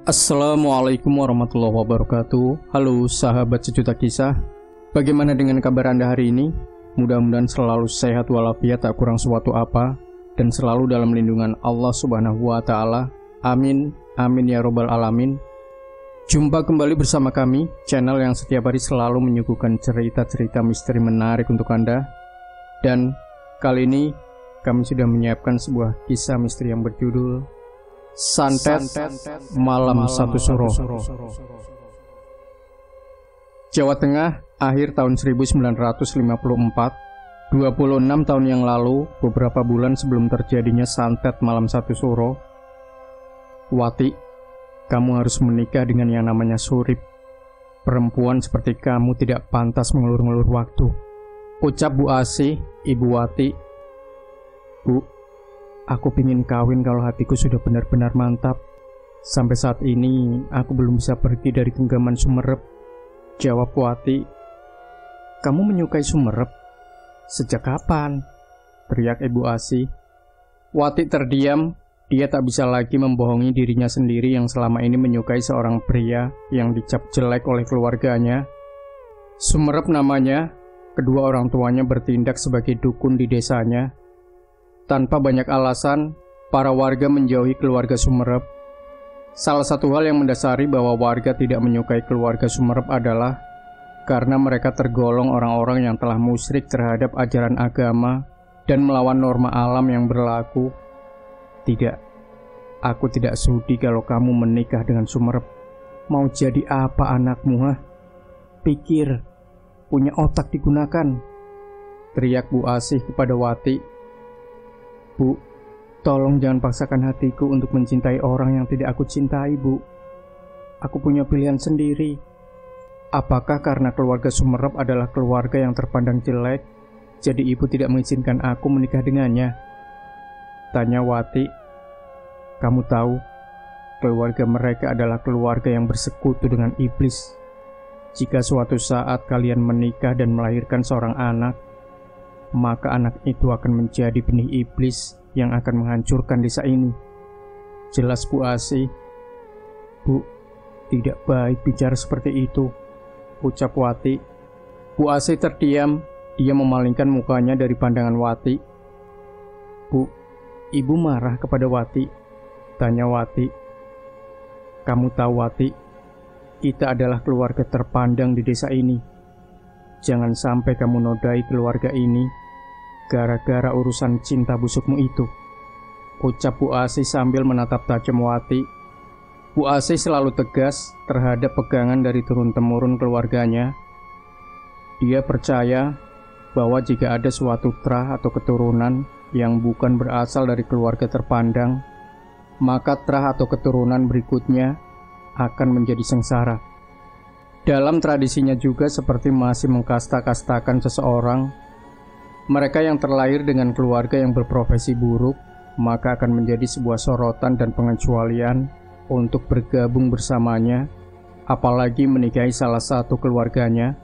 Assalamualaikum warahmatullahi wabarakatuh. Halo sahabat sejuta kisah. Bagaimana dengan kabar Anda hari ini? Mudah-mudahan selalu sehat walafiat, tak kurang suatu apa, dan selalu dalam lindungan Allah Subhanahu wa Ta'ala. Amin, amin ya robbal alamin. Jumpa kembali bersama kami, channel yang setiap hari selalu menyuguhkan cerita-cerita misteri menarik untuk Anda. Dan kali ini kami sudah menyiapkan sebuah kisah misteri yang berjudul Santet Malam Satu Suro. Jawa Tengah, akhir tahun 1954, 26 tahun yang lalu, beberapa bulan sebelum terjadinya santet malam Satu Suro. Wati, kamu harus menikah dengan yang namanya Surip. Perempuan seperti kamu tidak pantas mengulur-ngulur waktu, ucap Bu Asih, Ibu Wati. Bu, aku pingin kawin kalau hatiku sudah benar-benar mantap. Sampai saat ini aku belum bisa pergi dari genggaman Sumerep, jawab Wati. Kamu menyukai Sumerep? Sejak kapan? Teriak Ibu Asih. Wati terdiam. Dia tak bisa lagi membohongi dirinya sendiri yang selama ini menyukai seorang pria yang dicap jelek oleh keluarganya. Sumerep namanya. Kedua orang tuanya bertindak sebagai dukun di desanya. Tanpa banyak alasan, para warga menjauhi keluarga Sumerep. Salah satu hal yang mendasari bahwa warga tidak menyukai keluarga Sumerep adalah karena mereka tergolong orang-orang yang telah musyrik terhadap ajaran agama dan melawan norma alam yang berlaku. Tidak, aku tidak sudi kalau kamu menikah dengan Sumerep. Mau jadi apa anakmu, ha? Pikir, punya otak digunakan, teriak Bu Asih kepada Wati. Bu, tolong jangan paksakan hatiku untuk mencintai orang yang tidak aku cintai, Bu. Aku punya pilihan sendiri. Apakah karena keluarga Sumerep adalah keluarga yang terpandang jelek, jadi ibu tidak mengizinkan aku menikah dengannya? Tanya Wati. Kamu tahu, keluarga mereka adalah keluarga yang bersekutu dengan iblis. Jika suatu saat kalian menikah dan melahirkan seorang anak, maka anak itu akan menjadi benih iblis yang akan menghancurkan desa ini. Jelas Bu Asih. Bu, tidak baik bicara seperti itu, ucap Wati. Bu Asih terdiam. Dia memalingkan mukanya dari pandangan Wati. Bu, ibu marah kepada Wati, tanya Wati. Kamu tahu Wati, kita adalah keluarga terpandang di desa ini. Jangan sampai kamu nodai keluarga ini gara-gara urusan cinta busukmu itu, ucap Bu Asih sambil menatap tajam Wati. Bu Asih selalu tegas terhadap pegangan dari turun-temurun keluarganya. Dia percaya bahwa jika ada suatu trah atau keturunan yang bukan berasal dari keluarga terpandang, maka trah atau keturunan berikutnya akan menjadi sengsara. Dalam tradisinya juga seperti masih mengkasta-kastakan seseorang, mereka yang terlahir dengan keluarga yang berprofesi buruk, maka akan menjadi sebuah sorotan dan pengecualian untuk bergabung bersamanya, apalagi menikahi salah satu keluarganya.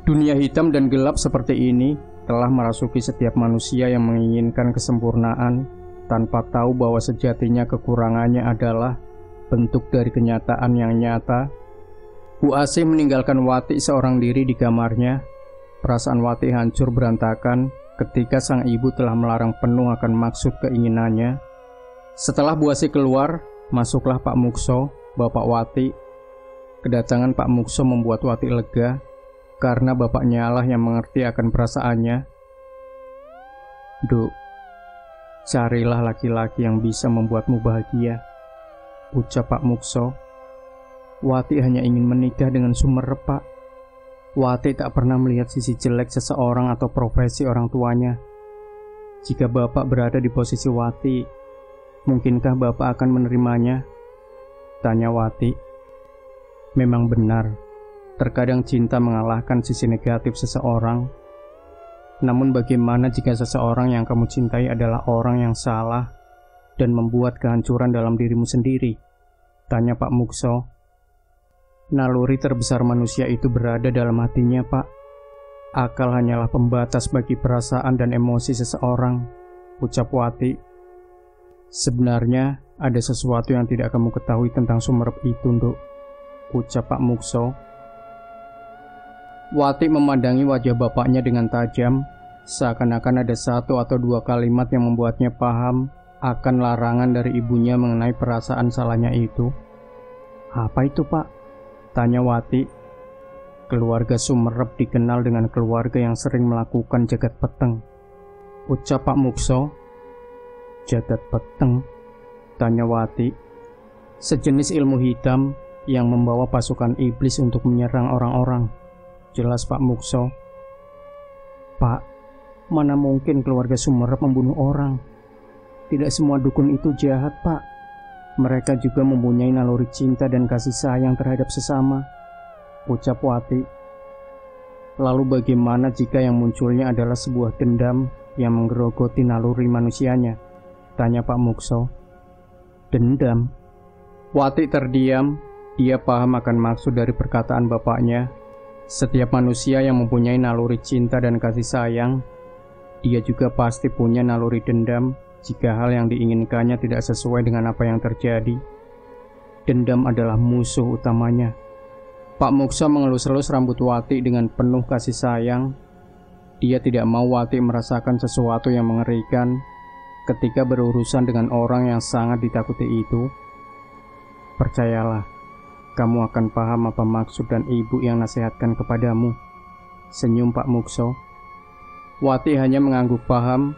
Dunia hitam dan gelap seperti ini telah merasuki setiap manusia yang menginginkan kesempurnaan tanpa tahu bahwa sejatinya kekurangannya adalah bentuk dari kenyataan yang nyata. Bu Asih meninggalkan Wati seorang diri di kamarnya. Perasaan Wati hancur berantakan ketika sang ibu telah melarang penuh akan maksud keinginannya. Setelah Bu Asih keluar, masuklah Pak Mukso, bapak Wati. Kedatangan Pak Mukso membuat Wati lega, karena bapaknya lah yang mengerti akan perasaannya. Duk, carilah laki-laki yang bisa membuatmu bahagia, ucap Pak Mukso. Wati hanya ingin menikah dengan Sumerep, Pak. Wati tak pernah melihat sisi jelek seseorang atau profesi orang tuanya. Jika Bapak berada di posisi Wati, mungkinkah Bapak akan menerimanya? Tanya Wati. Memang benar, terkadang cinta mengalahkan sisi negatif seseorang. Namun bagaimana jika seseorang yang kamu cintai adalah orang yang salah dan membuat kehancuran dalam dirimu sendiri? Tanya Pak Mukso. Naluri terbesar manusia itu berada dalam hatinya, Pak. Akal hanyalah pembatas bagi perasaan dan emosi seseorang, ucap Wati. Sebenarnya Ada sesuatu yang tidak kamu ketahui tentang Sumerep itu, Nduk, ucap Pak Mukso. Wati memandangi wajah bapaknya dengan tajam, seakan-akan ada satu atau dua kalimat yang membuatnya paham akan larangan dari ibunya mengenai perasaan salahnya itu. Apa itu, Pak? Tanya Wati. Keluarga Sumerep dikenal dengan keluarga yang sering melakukan jagat peteng, ucap Pak Mukso. Jagat peteng? Tanya Wati. Sejenis ilmu hitam yang membawa pasukan iblis untuk menyerang orang-orang, jelas Pak Mukso. Pak, mana mungkin keluarga Sumerep membunuh orang? Tidak semua dukun itu jahat, Pak. Mereka juga mempunyai naluri cinta dan kasih sayang terhadap sesama, ucap Wati. Lalu bagaimana jika yang munculnya adalah sebuah dendam yang menggerogoti naluri manusianya? Tanya Pak Mukso. Dendam? Wati terdiam. Dia paham akan maksud dari perkataan bapaknya. Setiap manusia yang mempunyai naluri cinta dan kasih sayang, dia juga pasti punya naluri dendam jika hal yang diinginkannya tidak sesuai dengan apa yang terjadi. Dendam adalah musuh utamanya. Pak Mukso mengelus-elus rambut Wati dengan penuh kasih sayang. Dia tidak mau Wati merasakan sesuatu yang mengerikan ketika berurusan dengan orang yang sangat ditakuti itu. Percayalah, kamu akan paham apa maksud dan ibu yang nasihatkan kepadamu, senyum Pak Mukso. Wati hanya mengangguk paham.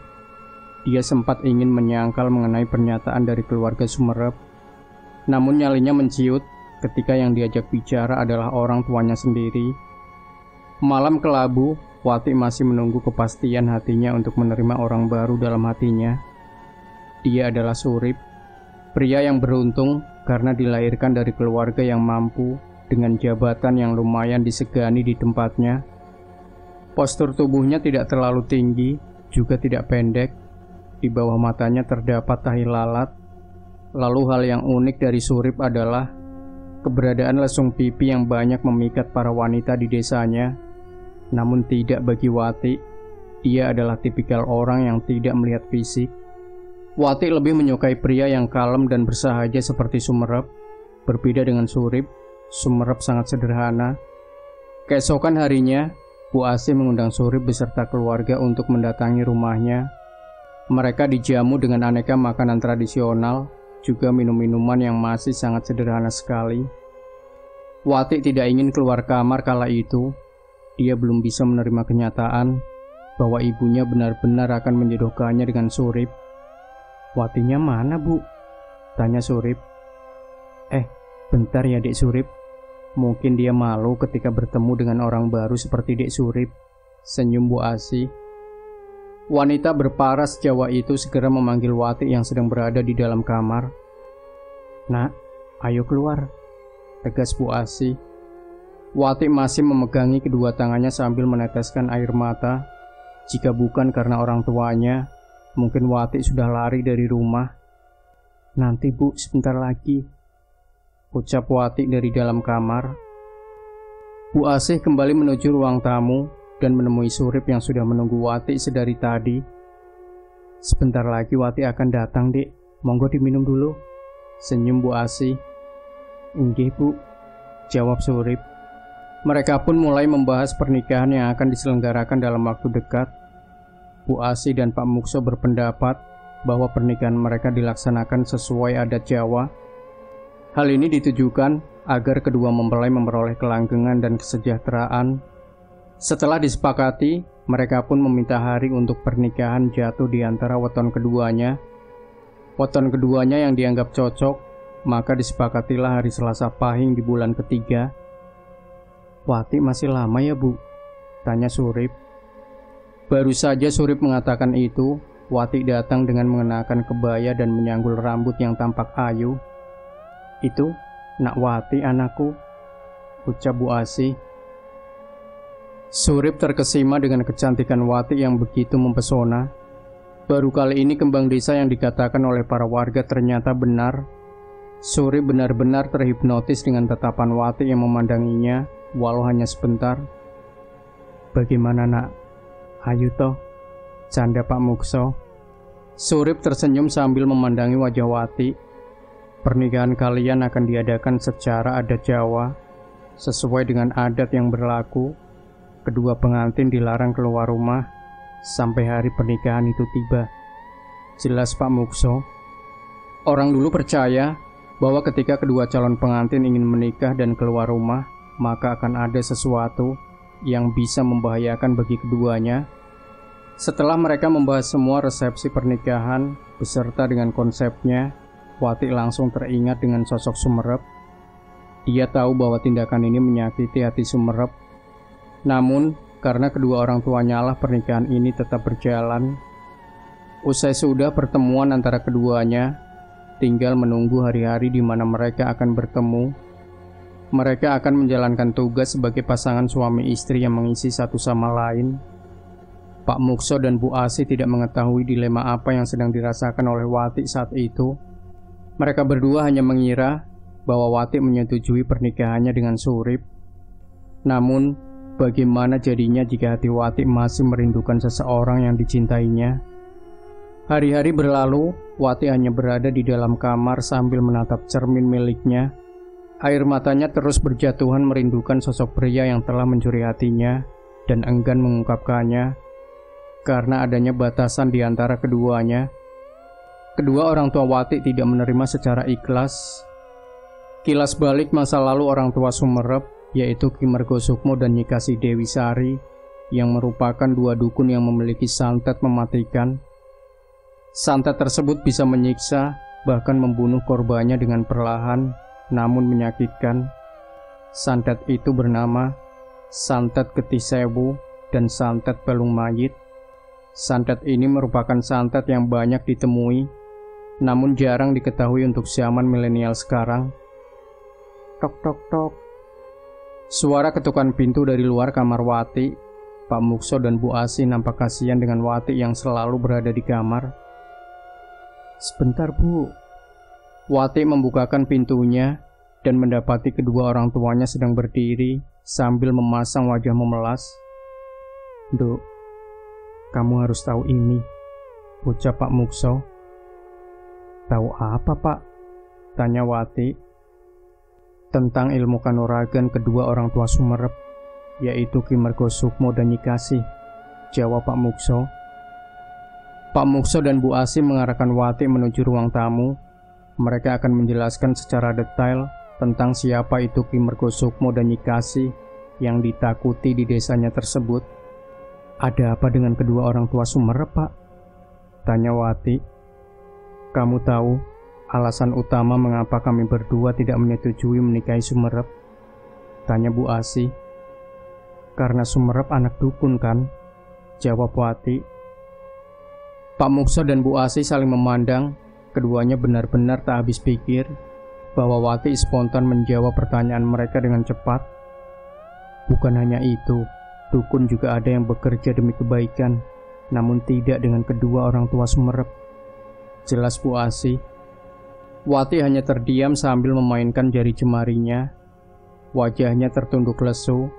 Dia sempat ingin menyangkal mengenai pernyataan dari keluarga Sumerep, namun nyalinya menciut ketika yang diajak bicara adalah orang tuanya sendiri. Malam kelabu, Wati masih menunggu kepastian hatinya untuk menerima orang baru dalam hatinya. Dia adalah Surip, pria yang beruntung karena dilahirkan dari keluarga yang mampu dengan jabatan yang lumayan disegani di tempatnya. Postur tubuhnya tidak terlalu tinggi, juga tidak pendek. Di bawah matanya terdapat tahi lalat. Lalu hal yang unik dari Surip adalah keberadaan lesung pipi yang banyak memikat para wanita di desanya. Namun tidak bagi Wati. Dia adalah tipikal orang yang tidak melihat fisik. Wati lebih menyukai pria yang kalem dan bersahaja seperti Sumerep. Berbeda dengan Surip, Sumerep sangat sederhana. Keesokan harinya, Bu Asih mengundang Surip beserta keluarga untuk mendatangi rumahnya. Mereka dijamu dengan aneka makanan tradisional, juga minum-minuman yang masih sangat sederhana sekali. Wati tidak ingin keluar kamar kala itu. Dia belum bisa menerima kenyataan bahwa ibunya benar-benar akan menjodohkannya dengan Surip. Watinya mana, Bu? Tanya Surip. Bentar ya Dek Surip. Mungkin dia malu ketika bertemu dengan orang baru seperti Dek Surip, senyum Bu Asih. Wanita berparas Jawa itu segera memanggil Wati yang sedang berada di dalam kamar. Nak, ayo keluar, tegas Bu Asih. Wati masih memegangi kedua tangannya sambil meneteskan air mata. Jika bukan karena orang tuanya, mungkin Wati sudah lari dari rumah. Nanti Bu, sebentar lagi, ucap Wati dari dalam kamar. Bu Asih kembali menuju ruang tamu dan menemui Surip yang sudah menunggu Wati sedari tadi. Sebentar lagi Wati akan datang, Dek. Monggo diminum dulu, senyum Bu Asih. Inggih Bu, jawab Surip. Mereka pun mulai membahas pernikahan yang akan diselenggarakan dalam waktu dekat. Bu Asih dan Pak Mukso berpendapat bahwa pernikahan mereka dilaksanakan sesuai adat Jawa. Hal ini ditujukan agar kedua mempelai memperoleh kelanggengan dan kesejahteraan. Setelah disepakati, mereka pun meminta hari untuk pernikahan jatuh di antara weton keduanya. Weton keduanya yang dianggap cocok, maka disepakatilah hari Selasa Pahing di bulan ketiga. Wati masih lama ya Bu? Tanya Surip. Baru saja Surip mengatakan itu, Wati datang dengan mengenakan kebaya dan menyanggul rambut yang tampak ayu. Itu, Nak Wati anakku, ucap Bu Asih. Surip terkesima dengan kecantikan Wati yang begitu mempesona. Baru kali ini kembang desa yang dikatakan oleh para warga ternyata benar. Surip benar-benar terhipnotis dengan tatapan Wati yang memandanginya, walau hanya sebentar. Bagaimana Nak? Ayo toh, canda Pak Mukso. Surip tersenyum sambil memandangi wajah Wati. Pernikahan kalian akan diadakan secara adat Jawa, sesuai dengan adat yang berlaku. Kedua pengantin dilarang keluar rumah sampai hari pernikahan itu tiba. Jelas Pak Mukso. Orang dulu percaya bahwa ketika kedua calon pengantin ingin menikah dan keluar rumah, maka akan ada sesuatu yang bisa membahayakan bagi keduanya. Setelah mereka membahas semua resepsi pernikahan beserta dengan konsepnya, Wati langsung teringat dengan sosok Sumerep. Dia tahu bahwa tindakan ini menyakiti hati Sumerep. Namun, karena kedua orang tuanya lah pernikahan ini tetap berjalan. Usai sudah pertemuan antara keduanya, tinggal menunggu hari-hari di mana mereka akan bertemu. Mereka akan menjalankan tugas sebagai pasangan suami istri yang mengisi satu sama lain. Pak Mukso dan Bu Asi tidak mengetahui dilema apa yang sedang dirasakan oleh Wati saat itu. Mereka berdua hanya mengira bahwa Wati menyetujui pernikahannya dengan Surip. Namun, bagaimana jadinya jika hati Wati masih merindukan seseorang yang dicintainya? Hari-hari berlalu, Wati hanya berada di dalam kamar sambil menatap cermin miliknya. Air matanya terus berjatuhan merindukan sosok pria yang telah mencuri hatinya dan enggan mengungkapkannya karena adanya batasan di antara keduanya. Kedua orang tua Wati tidak menerima secara ikhlas. Kilas balik masa lalu orang tua Sumerep, yaitu Ki Mergosukmo dan Nyi Kasih Dewi Sari, yang merupakan dua dukun yang memiliki santet mematikan. Santet tersebut bisa menyiksa, bahkan membunuh korbannya dengan perlahan, namun menyakitkan. Santet itu bernama Santet Getih Sewu dan Santet Pelung Mayit. Santet ini merupakan santet yang banyak ditemui, namun jarang diketahui untuk zaman milenial sekarang. Tok tok tok. Suara ketukan pintu dari luar kamar Wati. Pak Mukso dan Bu Asi nampak kasihan dengan Wati yang selalu berada di kamar. Sebentar Bu. Wati membukakan pintunya dan mendapati kedua orang tuanya sedang berdiri sambil memasang wajah memelas. Duk, kamu harus tahu ini, ucap Pak Mukso. Tahu apa Pak? Tanya Wati. Tentang ilmu kanuragan kedua orang tua Sumerep, yaitu Ki Mergosukmo dan Nyi Kasih, jawab Pak Mukso. Pak Mukso dan Bu Asi mengarahkan Wati menuju ruang tamu. Mereka akan menjelaskan secara detail tentang siapa itu Ki Mergosukmo dan Nyi Kasih yang ditakuti di desanya tersebut. Ada apa dengan kedua orang tua Sumerep, Pak? Tanya Wati. Kamu tahu alasan utama mengapa kami berdua tidak menyetujui menikahi Sumerep? Tanya Bu Asi. Karena Sumerep anak dukun kan? Jawab Wati. Pak Mukso dan Bu Asi saling memandang. Keduanya benar-benar tak habis pikir bahwa Wati spontan menjawab pertanyaan mereka dengan cepat. Bukan hanya itu, dukun juga ada yang bekerja demi kebaikan, namun tidak dengan kedua orang tua Sumerep. Jelas Bu Asi. Wati hanya terdiam sambil memainkan jari jemarinya. Wajahnya tertunduk lesu.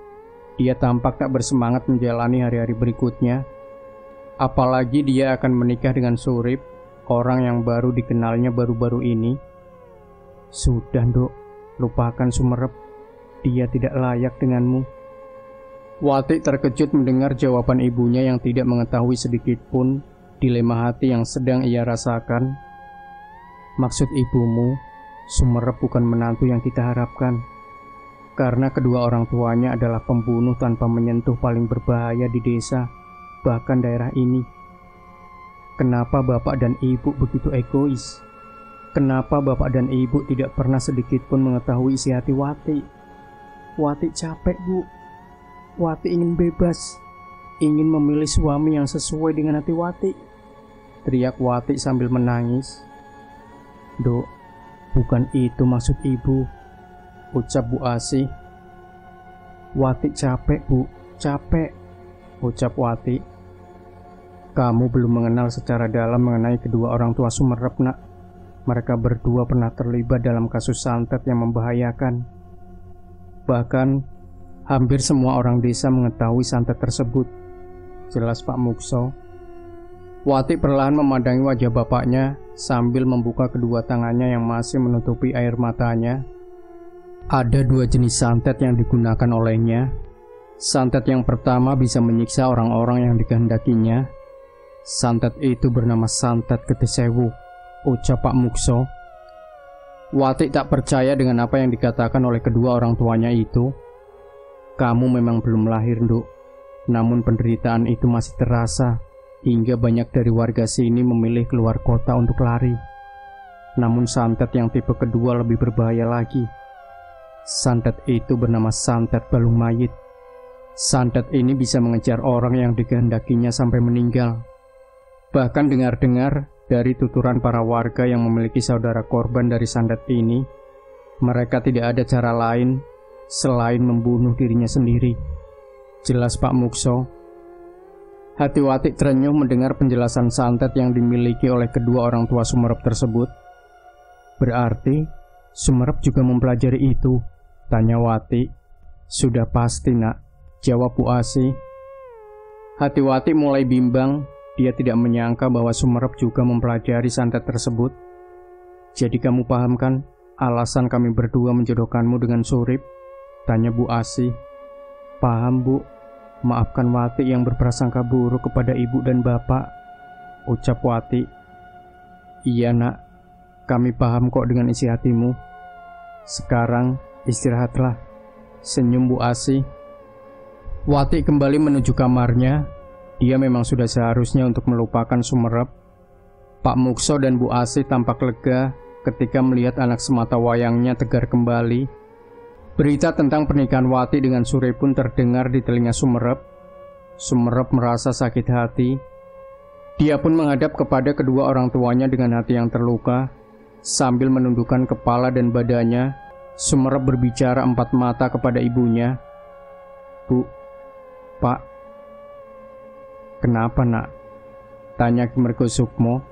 Dia tampak tak bersemangat menjalani hari-hari berikutnya. Apalagi dia akan menikah dengan Surip, orang yang baru dikenalnya baru-baru ini. Sudah, Dok, lupakan Sumerep. Dia tidak layak denganmu. Wati terkejut mendengar jawaban ibunya yang tidak mengetahui sedikit pun dilema hati yang sedang ia rasakan. Maksud ibumu, Sumerep bukan menantu yang kita harapkan. Karena kedua orang tuanya adalah pembunuh tanpa menyentuh paling berbahaya di desa, bahkan daerah ini. Kenapa bapak dan ibu begitu egois? Kenapa bapak dan ibu tidak pernah sedikit pun mengetahui isi hati Wati? Wati capek, Bu. Wati ingin bebas, ingin memilih suami yang sesuai dengan hati Wati. Teriak Wati sambil menangis. Dok, bukan itu maksud ibu, ucap Bu Asi. Wati capek, Bu, capek, ucap Wati. Kamu belum mengenal secara dalam mengenai kedua orang tua Sumerep, nak. Mereka berdua pernah terlibat dalam kasus santet yang membahayakan. Bahkan, hampir semua orang desa mengetahui santet tersebut. Jelas Pak Mukso. Wati perlahan memandangi wajah bapaknya sambil membuka kedua tangannya yang masih menutupi air matanya. Ada dua jenis santet yang digunakan olehnya. Santet yang pertama bisa menyiksa orang-orang yang dikehendakinya. Santet itu bernama santet Gedesewu, ucap Pak Mukso. Wati tak percaya dengan apa yang dikatakan oleh kedua orang tuanya itu. Kamu memang belum lahir, Nduk. Namun penderitaan itu masih terasa, hingga banyak dari warga sini memilih keluar kota untuk lari. Namun santet yang tipe kedua lebih berbahaya lagi. Santet itu bernama santet balung mayit. Santet ini bisa mengejar orang yang dikehendakinya sampai meninggal. Bahkan dengar-dengar dari tuturan para warga yang memiliki saudara korban dari santet ini, mereka tidak ada cara lain selain membunuh dirinya sendiri. Jelas Pak Mukso. Hati Wati terenyuh mendengar penjelasan santet yang dimiliki oleh kedua orang tua Sumerep tersebut. Berarti Sumerep juga mempelajari itu? Tanya Wati. Sudah pasti, Nak, jawab Bu Asih. Hati Wati mulai bimbang. Dia tidak menyangka bahwa Sumerep juga mempelajari santet tersebut. Jadi kamu paham kan alasan kami berdua menjodohkanmu dengan Surip? Tanya Bu Asih. Paham, Bu. Maafkan Wati yang berprasangka buruk kepada ibu dan bapak, ucap Wati. Iya, Nak. Kami paham kok dengan isi hatimu. Sekarang istirahatlah, senyum Bu Asih. Wati kembali menuju kamarnya. Dia memang sudah seharusnya untuk melupakan Sumerep. Pak Mukso dan Bu Asih tampak lega ketika melihat anak semata wayangnya tegar kembali. Berita tentang pernikahan Wati dengan Surip pun terdengar di telinga Sumerep. Sumerep merasa sakit hati. Dia pun menghadap kepada kedua orang tuanya dengan hati yang terluka. Sambil menundukkan kepala dan badannya, Sumerep berbicara empat mata kepada ibunya. Bu, Pak. Kenapa, Nak? Tanya Ki Mergo Sukmo.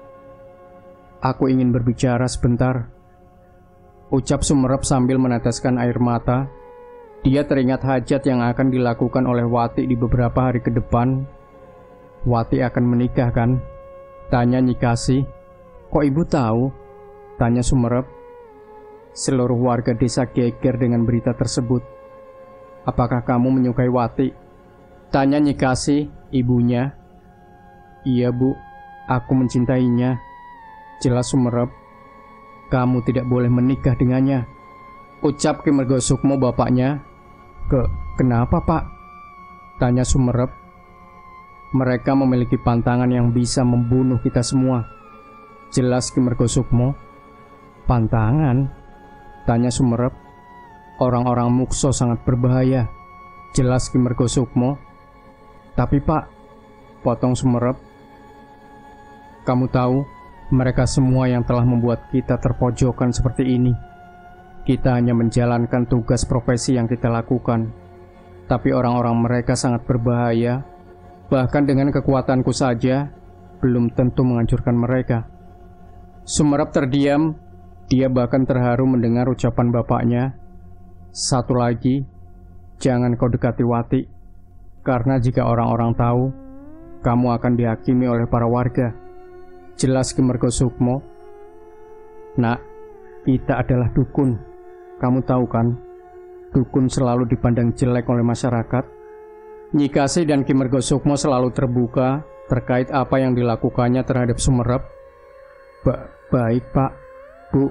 Aku ingin berbicara sebentar, ucap Sumerep sambil meneteskan air mata. Dia teringat hajat yang akan dilakukan oleh Wati di beberapa hari ke depan. Wati akan menikah kan? Tanya Nyikasi. Kok ibu tahu? Tanya Sumerep. Seluruh warga desa geger dengan berita tersebut. Apakah kamu menyukai Wati? Tanya Nyikasi, ibunya. Iya, Bu, aku mencintainya, jelas Sumerep. Kamu tidak boleh menikah dengannya, ucap Ki Mergo Sukmo bapaknya. Kenapa, Pak? Tanya Sumerep. Mereka memiliki pantangan yang bisa membunuh kita semua, jelas Ki Mergo Sukmo. Pantangan? Tanya Sumerep. Orang-orang Mukso sangat berbahaya, jelas Ki Mergo Sukmo. Tapi Pak, potong Sumerep, kamu tahu mereka semua yang telah membuat kita terpojokkan seperti ini. Kita hanya menjalankan tugas profesi yang kita lakukan. Tapi orang-orang mereka sangat berbahaya. Bahkan dengan kekuatanku saja, belum tentu menghancurkan mereka. Sumerep terdiam. Dia bahkan terharu mendengar ucapan bapaknya. Satu lagi, jangan kau dekati Wati. Karena jika orang-orang tahu, kamu akan dihakimi oleh para warga, jelas Ki Mergo Sukmo. Nak, kita adalah dukun. Kamu tahu kan, dukun selalu dipandang jelek oleh masyarakat. Nyikasi dan Ki Mergo Sukmo selalu terbuka terkait apa yang dilakukannya terhadap Sumerep. Baik, Pak, Bu,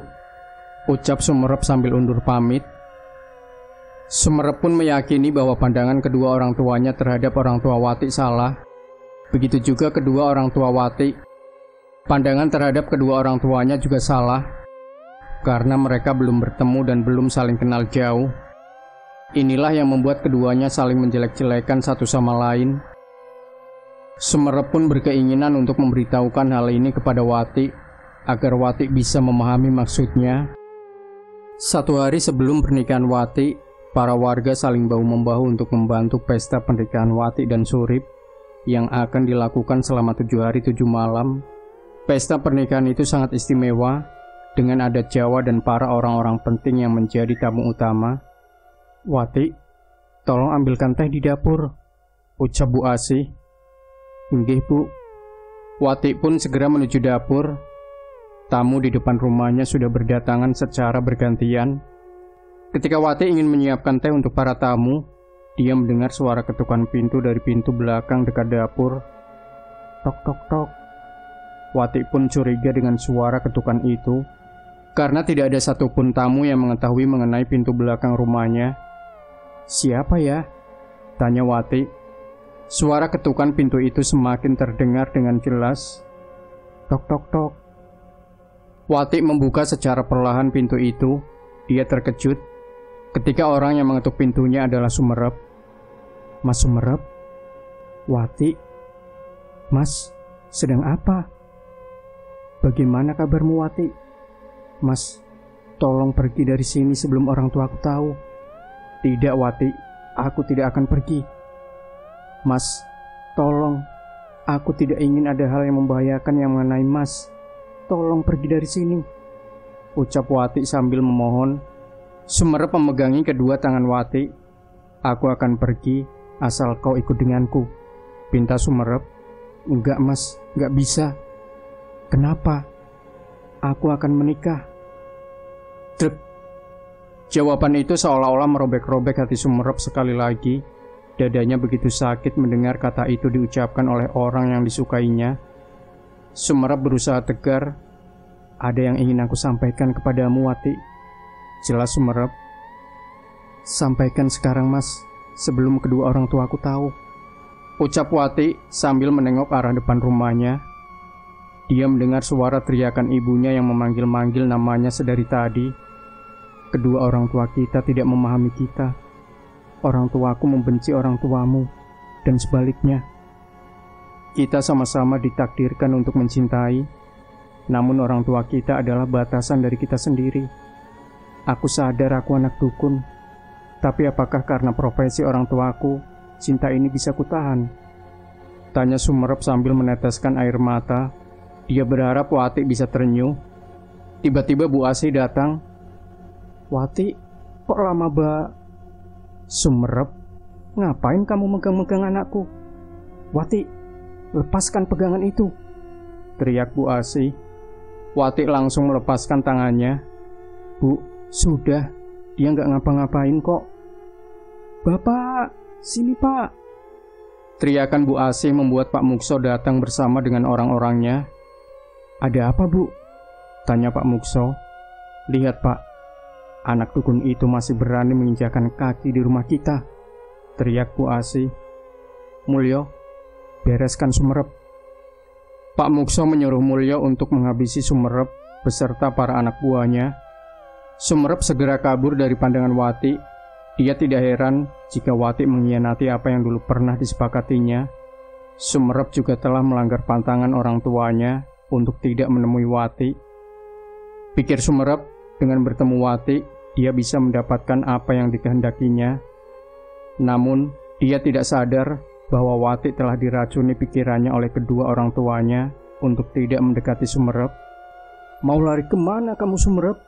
ucap Sumerep sambil undur pamit. Sumerep pun meyakini bahwa pandangan kedua orang tuanya terhadap orang tua Wati salah. Begitu juga kedua orang tua Wati. Pandangan terhadap kedua orang tuanya juga salah, karena mereka belum bertemu dan belum saling kenal jauh. Inilah yang membuat keduanya saling menjelek-jelekan satu sama lain. Sumerep pun berkeinginan untuk memberitahukan hal ini kepada Wati, agar Wati bisa memahami maksudnya. Satu hari sebelum pernikahan Wati, para warga saling bahu-membahu untuk membantu pesta pernikahan Wati dan Surip yang akan dilakukan selama 7 hari 7 malam. Pesta pernikahan itu sangat istimewa, dengan adat Jawa dan para orang-orang penting yang menjadi tamu utama. Wati, tolong ambilkan teh di dapur, ucap Bu Asih. Nggih, Bu. Wati pun segera menuju dapur. Tamu di depan rumahnya sudah berdatangan secara bergantian. Ketika Wati ingin menyiapkan teh untuk para tamu, dia mendengar suara ketukan pintu dari pintu belakang dekat dapur. Tok tok tok. Wati pun curiga dengan suara ketukan itu, karena tidak ada satupun tamu yang mengetahui mengenai pintu belakang rumahnya. "Siapa ya?" tanya Wati. Suara ketukan pintu itu semakin terdengar dengan jelas. Tok tok tok. Wati membuka secara perlahan pintu itu. Dia terkejut ketika orang yang mengetuk pintunya adalah Sumerep. "Mas Sumerep?" "Wati." "Mas, sedang apa? Bagaimana kabarmu, Wati?" "Mas, tolong pergi dari sini sebelum orang tuaku tahu." "Tidak, Wati, aku tidak akan pergi." "Mas, tolong, aku tidak ingin ada hal yang membahayakan yang mengenai Mas. Tolong pergi dari sini," ucap Wati sambil memohon. Sumerep memegangi kedua tangan Wati. "Aku akan pergi asal kau ikut denganku," pinta Sumerep. "Enggak Mas, enggak bisa." "Kenapa?" "Aku akan menikah." Truk. Jawaban itu seolah-olah merobek-robek hati Sumerep sekali lagi. Dadanya begitu sakit mendengar kata itu diucapkan oleh orang yang disukainya. Sumerep berusaha tegar. "Ada yang ingin aku sampaikan kepadamu, Wati." "Jelas, Sumerep." "Sampaikan sekarang, Mas, sebelum kedua orang tuaku tahu," ucap Wati sambil menengok arah depan rumahnya. Dia mendengar suara teriakan ibunya yang memanggil-manggil namanya sedari tadi. "Kedua orang tua kita tidak memahami kita. Orang tuaku membenci orang tuamu, dan sebaliknya. Kita sama-sama ditakdirkan untuk mencintai, namun orang tua kita adalah batasan dari kita sendiri. Aku sadar aku anak dukun, tapi apakah karena profesi orang tuaku, cinta ini bisa kutahan?" tanya Sumerep sambil meneteskan air mata. Dia berharap Wati bisa terenyuh. Tiba-tiba Bu Asih datang. "Wati, kok lama Sumerep, ngapain kamu megang-megang anakku?" "Wati, lepaskan pegangan itu," teriak Bu Asih. Wati langsung melepaskan tangannya. "Bu, sudah, dia nggak ngapa-ngapain kok." "Bapak, sini Pak!" Teriakan Bu Asih membuat Pak Mukso datang bersama dengan orang-orangnya. "Ada apa, Bu?" tanya Pak Mukso. "Lihat Pak, anak dukun itu masih berani menginjakan kaki di rumah kita," teriak Bu Asih. "Mulyo, bereskan Sumerep." Pak Mukso menyuruh Mulyo untuk menghabisi Sumerep beserta para anak buahnya. Sumerep segera kabur dari pandangan Wati. Dia tidak heran jika Wati mengkhianati apa yang dulu pernah disepakatinya. Sumerep juga telah melanggar pantangan orang tuanya untuk tidak menemui Wati. Pikir Sumerep, dengan bertemu Wati, dia bisa mendapatkan apa yang dikehendakinya. Namun, dia tidak sadar bahwa Wati telah diracuni pikirannya oleh kedua orang tuanya untuk tidak mendekati Sumerep. "Mau lari kemana kamu, Sumerep?"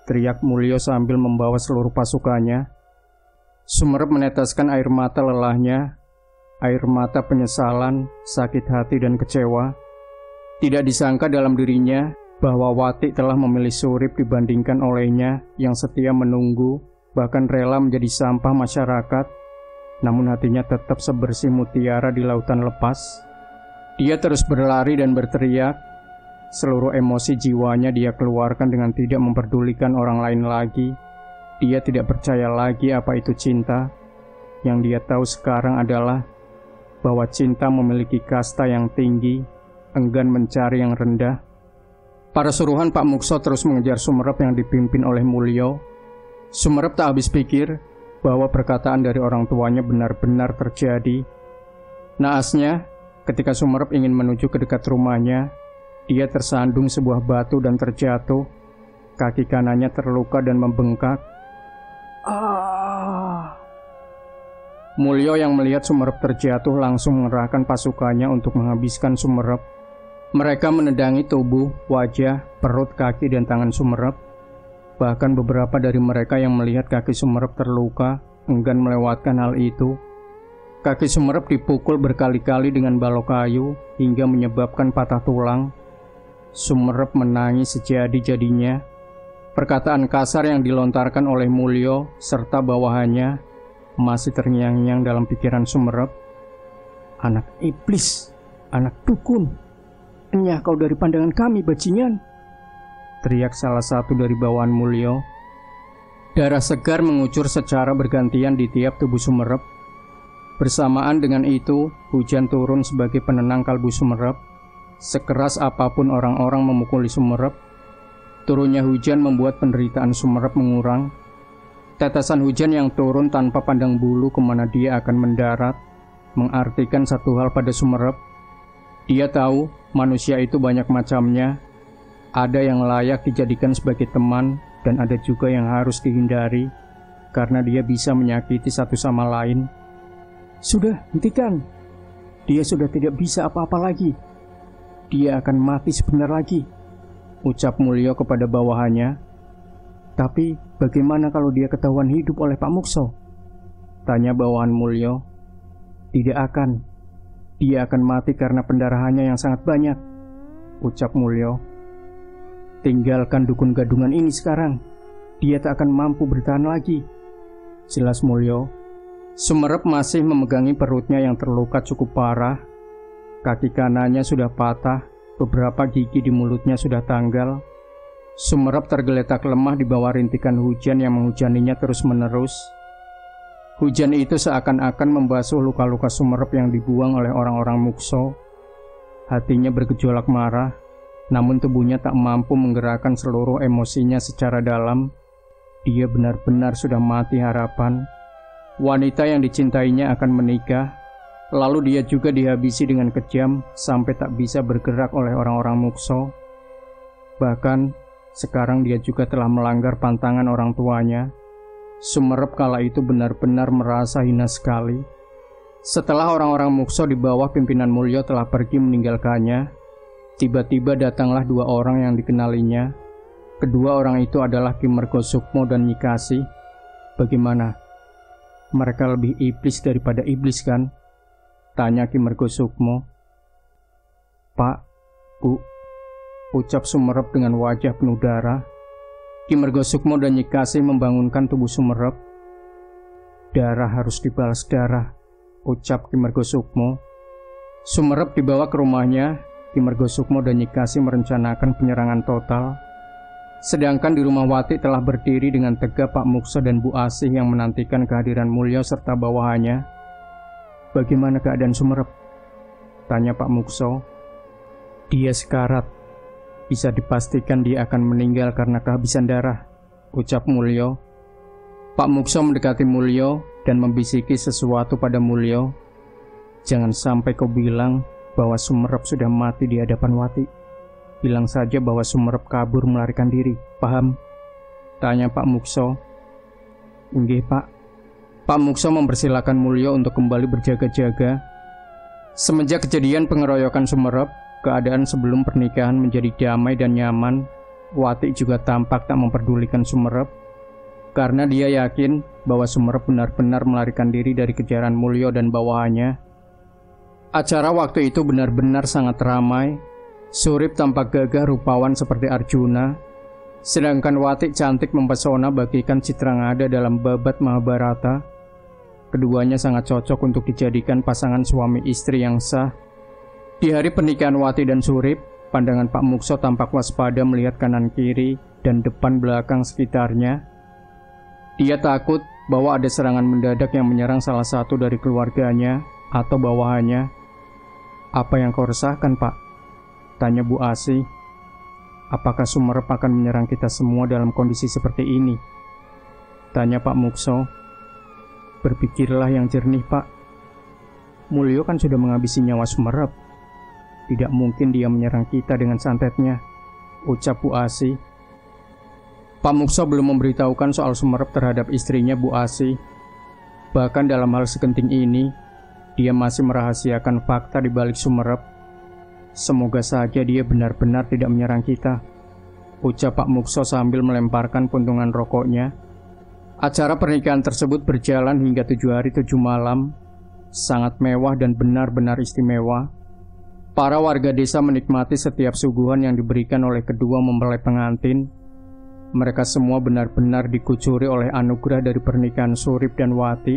teriak Mulyo sambil membawa seluruh pasukannya. Sumerep meneteskan air mata lelahnya, air mata penyesalan, sakit hati dan kecewa. Tidak disangka dalam dirinya bahwa Wati telah memilih Surip dibandingkan olehnya yang setia menunggu, bahkan rela menjadi sampah masyarakat. Namun hatinya tetap sebersih mutiara di lautan lepas. Dia terus berlari dan berteriak. Seluruh emosi jiwanya dia keluarkan dengan tidak memperdulikan orang lain lagi. Dia tidak percaya lagi apa itu cinta. Yang dia tahu sekarang adalah bahwa cinta memiliki kasta yang tinggi, enggan mencari yang rendah. Para suruhan Pak Mukso terus mengejar Sumerep yang dipimpin oleh Mulyo. Sumerep tak habis pikir bahwa perkataan dari orang tuanya benar-benar terjadi. Naasnya, ketika Sumerep ingin menuju ke dekat rumahnya, dia tersandung sebuah batu dan terjatuh. Kaki kanannya terluka dan membengkak. Mulyo yang melihat Sumerep terjatuh langsung mengerahkan pasukannya untuk menghabiskan Sumerep. Mereka menendangi tubuh, wajah, perut, kaki, dan tangan Sumerep. Bahkan beberapa dari mereka yang melihat kaki Sumerep terluka enggan melewatkan hal itu. Kaki Sumerep dipukul berkali-kali dengan balok kayu hingga menyebabkan patah tulang. Sumerep menangis sejadi-jadinya. Perkataan kasar yang dilontarkan oleh Mulyo serta bawahannya masih terngiang-ngiang dalam pikiran Sumerep. "Anak iblis, anak dukun, enyah kau dari pandangan kami, bajingan!" teriak salah satu dari bawahan Mulyo. Darah segar mengucur secara bergantian di tiap tubuh Sumerep. Bersamaan dengan itu, hujan turun sebagai penenang kalbu Sumerep. Sekeras apapun orang-orang memukuli Sumerep, turunnya hujan membuat penderitaan Sumerep mengurang. Tetesan hujan yang turun tanpa pandang bulu kemana dia akan mendarat, mengartikan satu hal pada Sumerep. Dia tahu manusia itu banyak macamnya. Ada yang layak dijadikan sebagai teman, dan ada juga yang harus dihindari, karena dia bisa menyakiti satu sama lain. "Sudah, hentikan. Dia sudah tidak bisa apa-apa lagi. Dia akan mati sebentar lagi," ucap Mulyo kepada bawahannya. "Tapi bagaimana kalau dia ketahuan hidup oleh Pak Mukso?" tanya bawahan Mulyo. "Tidak akan. Dia akan mati karena pendarahannya yang sangat banyak," ucap Mulyo. "Tinggalkan dukun gadungan ini sekarang. Dia tak akan mampu bertahan lagi," jelas Mulyo. Sumerep masih memegangi perutnya yang terluka cukup parah. Kaki kanannya sudah patah, beberapa gigi di mulutnya sudah tanggal. Sumerep tergeletak lemah di bawah rintikan hujan yang menghujaninya terus-menerus. Hujan itu seakan-akan membasuh luka-luka Sumerep yang dibuang oleh orang-orang Mukso. Hatinya bergejolak marah, namun tubuhnya tak mampu menggerakkan seluruh emosinya secara dalam. Dia benar-benar sudah mati harapan. Wanita yang dicintainya akan menikah, lalu dia juga dihabisi dengan kejam sampai tak bisa bergerak oleh orang-orang Mukso. Bahkan, sekarang dia juga telah melanggar pantangan orang tuanya. Sumerep kala itu benar-benar merasa hina sekali. Setelah orang-orang Mukso di bawah pimpinan Mulyo telah pergi meninggalkannya, tiba-tiba datanglah dua orang yang dikenalinya. Kedua orang itu adalah Ki Mergosukmo dan Nyi Kasih. Bagaimana? Mereka lebih iblis daripada iblis, kan? Tanya Ki Mergosukmo. "Pak, Bu," ucap Sumerep dengan wajah penuh darah. Ki Mergosukmo dan Nyi Kasih membangunkan tubuh Sumerep. "Darah harus dibalas darah," ucap Ki Mergosukmo. Sumerep dibawa ke rumahnya. Ki Mergosukmo dan Nyi Kasih merencanakan penyerangan total. Sedangkan di rumah Wati telah berdiri dengan tegak Pak Mukso dan Bu Asih yang menantikan kehadiran Mulyo serta bawahannya. "Bagaimana keadaan Sumerep?" tanya Pak Mukso. "Dia sekarat. Bisa dipastikan dia akan meninggal karena kehabisan darah," ucap Mulyo. Pak Mukso mendekati Mulyo dan membisiki sesuatu pada Mulyo. "Jangan sampai kau bilang bahwa Sumerep sudah mati di hadapan Wati. Bilang saja bahwa Sumerep kabur melarikan diri, paham?" tanya Pak Mukso. "Nggih, Pak." Pak Mukso mempersilahkan Mulyo untuk kembali berjaga-jaga. Semenjak kejadian pengeroyokan Sumerep, keadaan sebelum pernikahan menjadi damai dan nyaman. Wati juga tampak tak memperdulikan Sumerep, karena dia yakin bahwa Sumerep benar-benar melarikan diri dari kejaran Mulyo dan bawahannya. Acara waktu itu benar-benar sangat ramai. Surip tampak gagah rupawan seperti Arjuna, sedangkan Wati cantik mempesona bagaikan Citrangada dalam babat Mahabharata. Keduanya sangat cocok untuk dijadikan pasangan suami istri yang sah. Di hari pernikahan Wati dan Surip, pandangan Pak Mukso tampak waspada melihat kanan kiri dan depan belakang sekitarnya. Dia takut bahwa ada serangan mendadak yang menyerang salah satu dari keluarganya atau bawahannya. "Apa yang kau resahkan, Pak?" tanya Bu Asih. "Apakah Sumerep akan menyerang kita semua dalam kondisi seperti ini?" tanya Pak Mukso. "Berpikirlah yang jernih, Pak. Mulyo kan sudah menghabisi nyawa Sumerep. Tidak mungkin dia menyerang kita dengan santetnya," ucap Bu Asih. Pak Mukso belum memberitahukan soal Sumerep terhadap istrinya Bu Asih. Bahkan dalam hal segenting ini, dia masih merahasiakan fakta di balik Sumerep. "Semoga saja dia benar-benar tidak menyerang kita," ucap Pak Mukso sambil melemparkan puntungan rokoknya. Acara pernikahan tersebut berjalan hingga 7 hari 7 malam, sangat mewah dan benar-benar istimewa. Para warga desa menikmati setiap suguhan yang diberikan oleh kedua mempelai pengantin. Mereka semua benar-benar dikucuri oleh anugerah dari pernikahan Surip dan Wati.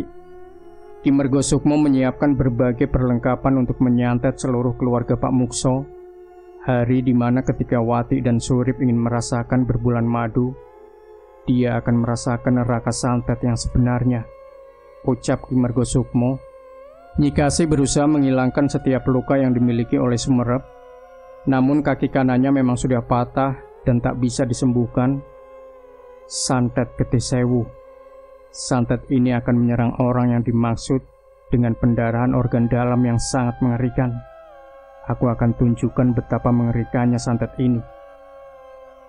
Ki Mergosukmo menyiapkan berbagai perlengkapan untuk menyantet seluruh keluarga Pak Mukso. Hari di mana ketika Wati dan Surip ingin merasakan berbulan madu, dia akan merasakan neraka santet yang sebenarnya, ucap Ki Mergosukmo. Nyi Kasi berusaha menghilangkan setiap luka yang dimiliki oleh Sumerep, namun kaki kanannya memang sudah patah dan tak bisa disembuhkan. Santet Getih Sewu. Santet ini akan menyerang orang yang dimaksud dengan pendarahan organ dalam yang sangat mengerikan. Aku akan tunjukkan betapa mengerikannya santet ini.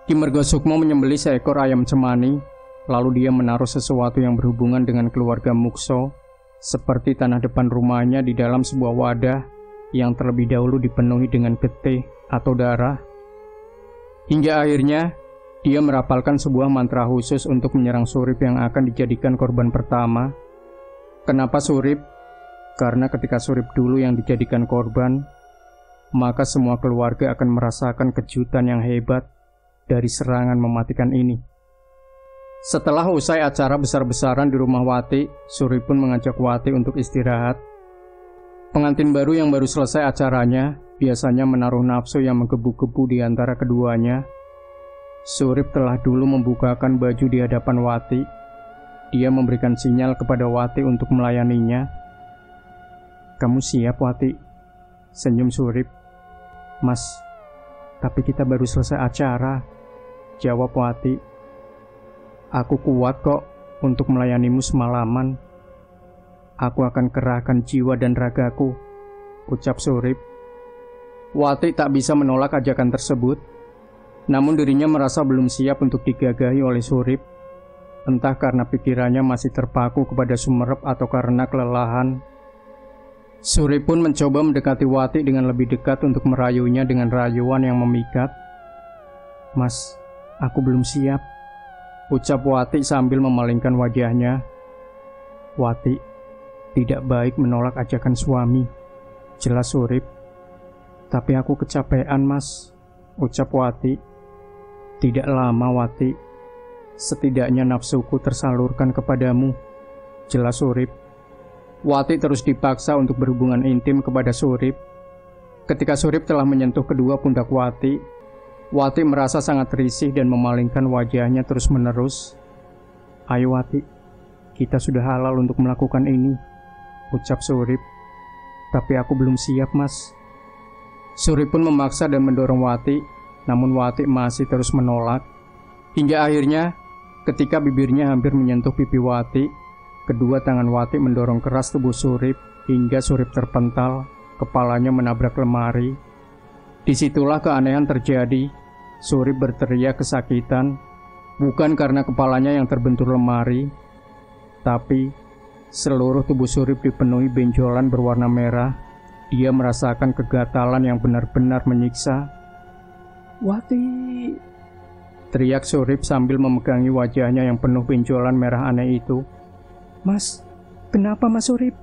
Ki Mergosukmo menyembelih seekor ayam cemani, lalu dia menaruh sesuatu yang berhubungan dengan keluarga Mukso, seperti tanah depan rumahnya di dalam sebuah wadah yang terlebih dahulu dipenuhi dengan getih atau darah. Hingga akhirnya, dia merapalkan sebuah mantra khusus untuk menyerang Surip yang akan dijadikan korban pertama. Kenapa Surip? Karena ketika Surip dulu yang dijadikan korban, maka semua keluarga akan merasakan kejutan yang hebat dari serangan mematikan ini. Setelah usai acara besar-besaran di rumah Wati, Surip pun mengajak Wati untuk istirahat. Pengantin baru yang baru selesai acaranya biasanya menaruh nafsu yang menggebu-gebu di antara keduanya. Surip telah dulu membukakan baju di hadapan Wati. Dia memberikan sinyal kepada Wati untuk melayaninya. "Kamu siap, Wati?" senyum Surip. "Mas, tapi kita baru selesai acara," jawab Wati. "Aku kuat kok untuk melayanimu semalaman. Aku akan kerahkan jiwa dan ragaku," ucap Surip. Wati tak bisa menolak ajakan tersebut. Namun dirinya merasa belum siap untuk digagahi oleh Surip. Entah karena pikirannya masih terpaku kepada Sumerep atau karena kelelahan. Surip pun mencoba mendekati Wati dengan lebih dekat untuk merayunya dengan rayuan yang memikat. "Mas, aku belum siap," ucap Wati sambil memalingkan wajahnya. "Wati, tidak baik menolak ajakan suami," jelas Surip. "Tapi aku kecapean, Mas," ucap Wati. "Tidak lama, Wati. Setidaknya nafsuku tersalurkan kepadamu," jelas Surip. Wati terus dipaksa untuk berhubungan intim kepada Surip. Ketika Surip telah menyentuh kedua pundak Wati, Wati merasa sangat risih dan memalingkan wajahnya terus-menerus. "Ayo Wati, kita sudah halal untuk melakukan ini," ucap Surip. "Tapi aku belum siap, Mas." Surip pun memaksa dan mendorong Wati, namun Wati masih terus menolak. Hingga akhirnya, ketika bibirnya hampir menyentuh pipi Wati, kedua tangan Wati mendorong keras tubuh Surip hingga Surip terpental, kepalanya menabrak lemari. Disitulah keanehan terjadi. Surip berteriak kesakitan, bukan karena kepalanya yang terbentur lemari, tapi seluruh tubuh Surip dipenuhi benjolan berwarna merah. Dia merasakan kegatalan yang benar-benar menyiksa. "Wati!" teriak Surip sambil memegangi wajahnya yang penuh benjolan merah aneh itu. "Mas, kenapa Mas Surip?"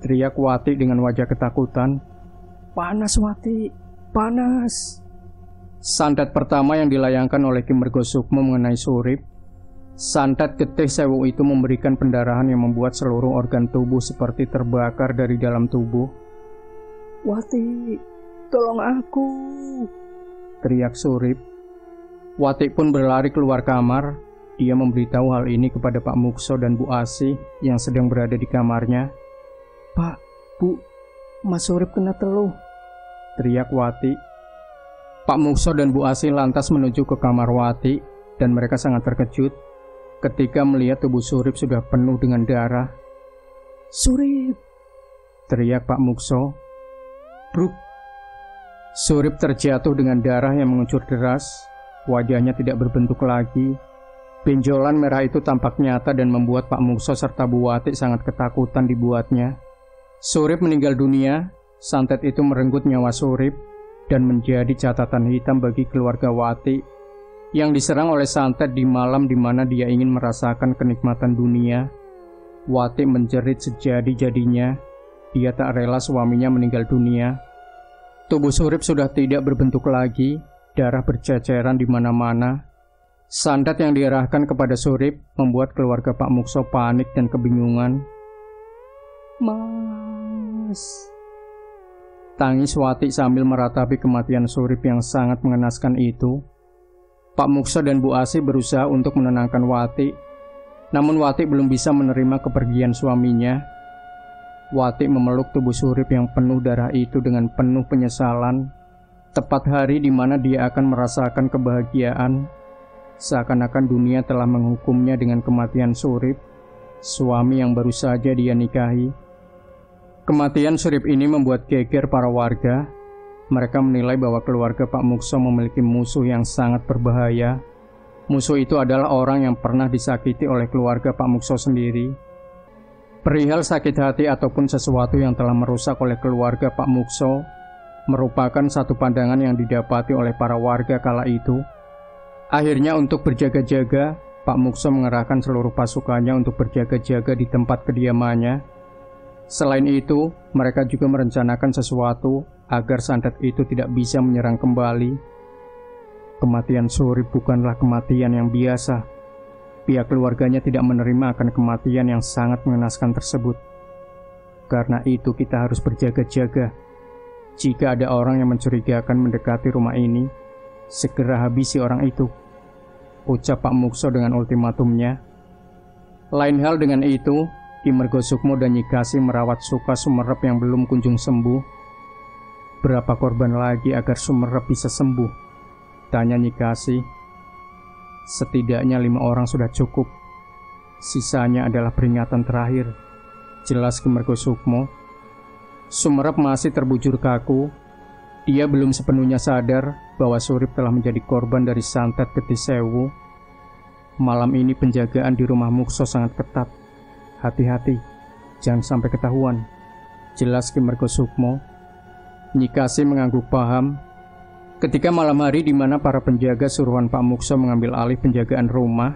teriak Wati dengan wajah ketakutan. "Panas Wati, panas!" Santet pertama yang dilayangkan oleh Ki Mergosukmo mengenai Surip. Santet Getih Sewu itu memberikan pendarahan yang membuat seluruh organ tubuh seperti terbakar dari dalam tubuh. "Wati, tolong aku!" teriak Surip. Wati pun berlari keluar kamar. Dia memberitahu hal ini kepada Pak Mukso dan Bu Asih yang sedang berada di kamarnya. "Pak, Bu, Mas Surip kena teluh," teriak Wati. Pak Mukso dan Bu Asih lantas menuju ke kamar Wati dan mereka sangat terkejut ketika melihat tubuh Surip sudah penuh dengan darah. "Surip!" teriak Pak Mukso. "Bruk!" Surip terjatuh dengan darah yang mengucur deras. Wajahnya tidak berbentuk lagi. Benjolan merah itu tampak nyata dan membuat Pak Mukso serta Bu Wati sangat ketakutan dibuatnya. Surip meninggal dunia. Santet itu merenggut nyawa Surip dan menjadi catatan hitam bagi keluarga Wati yang diserang oleh santet di malam di mana dia ingin merasakan kenikmatan dunia. Wati menjerit sejadi-jadinya. Dia tak rela suaminya meninggal dunia. Tubuh Surip sudah tidak berbentuk lagi, darah berceceran di mana-mana. Santet yang diarahkan kepada Surip membuat keluarga Pak Mukso panik dan kebingungan. "Mas!" tangis Wati sambil meratapi kematian Surip yang sangat mengenaskan itu. Pak Mukso dan Bu Asih berusaha untuk menenangkan Wati, namun Wati belum bisa menerima kepergian suaminya. Wati memeluk tubuh Surip yang penuh darah itu dengan penuh penyesalan. Tepat hari di mana dia akan merasakan kebahagiaan, seakan-akan dunia telah menghukumnya dengan kematian Surip, suami yang baru saja dia nikahi. Kematian Surip ini membuat geger para warga. Mereka menilai bahwa keluarga Pak Mukso memiliki musuh yang sangat berbahaya. Musuh itu adalah orang yang pernah disakiti oleh keluarga Pak Mukso sendiri. Perihal sakit hati ataupun sesuatu yang telah merusak oleh keluarga Pak Mukso merupakan satu pandangan yang didapati oleh para warga kala itu. Akhirnya untuk berjaga-jaga, Pak Mukso mengerahkan seluruh pasukannya untuk berjaga-jaga di tempat kediamannya. Selain itu, mereka juga merencanakan sesuatu agar santet itu tidak bisa menyerang kembali. Kematian Surip bukanlah kematian yang biasa. Pihak keluarganya tidak menerima akan kematian yang sangat mengenaskan tersebut. Karena itu kita harus berjaga-jaga. Jika ada orang yang mencurigakan mendekati rumah ini, segera habisi orang itu, ucap Pak Mukso dengan ultimatumnya. Lain hal dengan itu, Ki Mergosukmo dan Nyi Kasih merawat Suka Sumerep yang belum kunjung sembuh. "Berapa korban lagi agar Sumerep bisa sembuh?" tanya Nyi Kasih. "Setidaknya 5 orang sudah cukup. Sisanya adalah peringatan terakhir," jelas Ki Mergosukmo. Sumerep masih terbujur kaku. Dia belum sepenuhnya sadar bahwa Surip telah menjadi korban dari santet Getih Sewu. Malam ini penjagaan di rumah Mukso sangat ketat. "Hati-hati, jangan sampai ketahuan," jelas Ki Mergosukmo. Nyi Kasih mengangguk paham. Ketika malam hari di mana para penjaga suruhan Pak Mukso mengambil alih penjagaan rumah,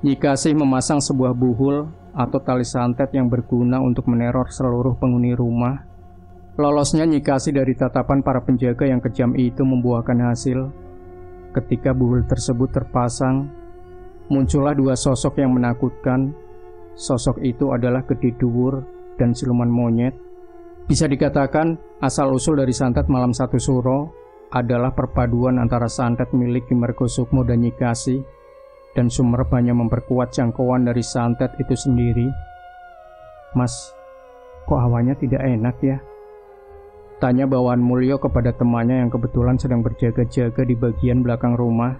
Nyi Kasih memasang sebuah buhul atau tali santet yang berguna untuk meneror seluruh penghuni rumah. Lolosnya Nyi Kasih dari tatapan para penjaga yang kejam itu membuahkan hasil. Ketika buhul tersebut terpasang, muncullah 2 sosok yang menakutkan. Sosok itu adalah Gedhe Dhuwur dan siluman monyet. Bisa dikatakan, asal-usul dari santet Malam Satu Suro adalah perpaduan antara santet milik Ki Mergosukmo dan Nyi Kasih, dan Sumerep hanya memperkuat jangkauan dari santet itu sendiri. "Mas, kok hawanya tidak enak ya?" tanya Bawahan Mulyo kepada temannya yang kebetulan sedang berjaga-jaga di bagian belakang rumah.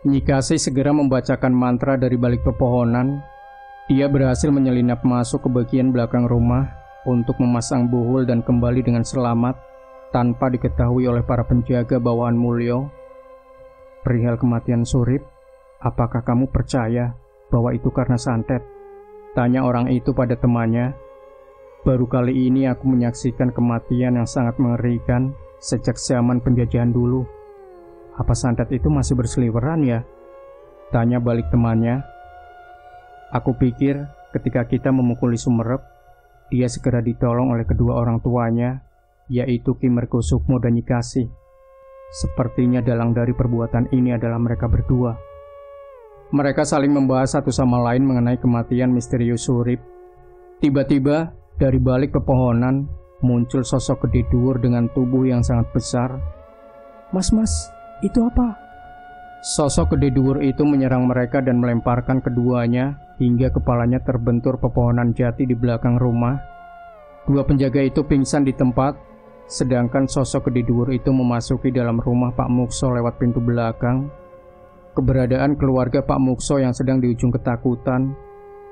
Nyi Kasih segera membacakan mantra dari balik pepohonan. Dia berhasil menyelinap masuk ke bagian belakang rumah untuk memasang buhul dan kembali dengan selamat tanpa diketahui oleh para penjaga Bawahan Mulyo. "Perihal kematian Surip, apakah kamu percaya bahwa itu karena santet?" tanya orang itu pada temannya. "Baru kali ini aku menyaksikan kematian yang sangat mengerikan sejak zaman penjajahan dulu. Apa santet itu masih berseliweran ya?" tanya balik temannya. "Aku pikir ketika kita memukuli Sumerep, dia segera ditolong oleh kedua orang tuanya, yaitu Ki Mergosukmo dan Nyi Kasih. Sepertinya dalang dari perbuatan ini adalah mereka berdua." Mereka saling membahas satu sama lain mengenai kematian misterius Surip. Tiba-tiba, dari balik pepohonan, muncul sosok Gedhe Dhuwur dengan tubuh yang sangat besar. Mas, itu apa?" Sosok Gedhe Dhuwur itu menyerang mereka dan melemparkan keduanya hingga kepalanya terbentur pepohonan jati di belakang rumah. 2 penjaga itu pingsan di tempat, sedangkan sosok Gedhe Dhuwur itu memasuki dalam rumah Pak Mukso lewat pintu belakang. Keberadaan keluarga Pak Mukso yang sedang di ujung ketakutan,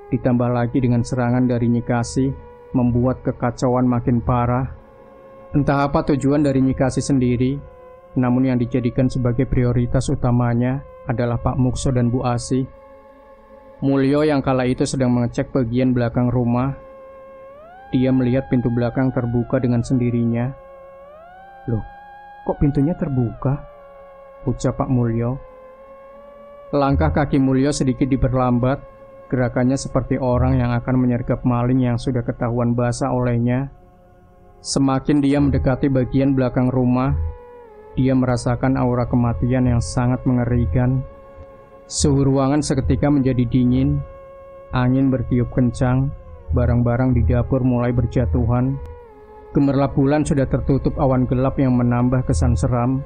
ditambah lagi dengan serangan dari Nyi Kasih, membuat kekacauan makin parah. Entah apa tujuan dari Nyi Kasih sendiri, namun yang dijadikan sebagai prioritas utamanya adalah Pak Mukso dan Bu Asih. Mulyo yang kala itu sedang mengecek bagian belakang rumah. Dia melihat pintu belakang terbuka dengan sendirinya. "Loh, kok pintunya terbuka?" ucap Pak Mulyo. Langkah kaki Mulyo sedikit diperlambat. Gerakannya seperti orang yang akan menyergap maling yang sudah ketahuan basah olehnya. Semakin dia mendekati bagian belakang rumah, dia merasakan aura kematian yang sangat mengerikan. Suhu ruangan seketika menjadi dingin, angin bertiup kencang, barang-barang di dapur mulai berjatuhan. Gemerlap bulan sudah tertutup awan gelap yang menambah kesan seram.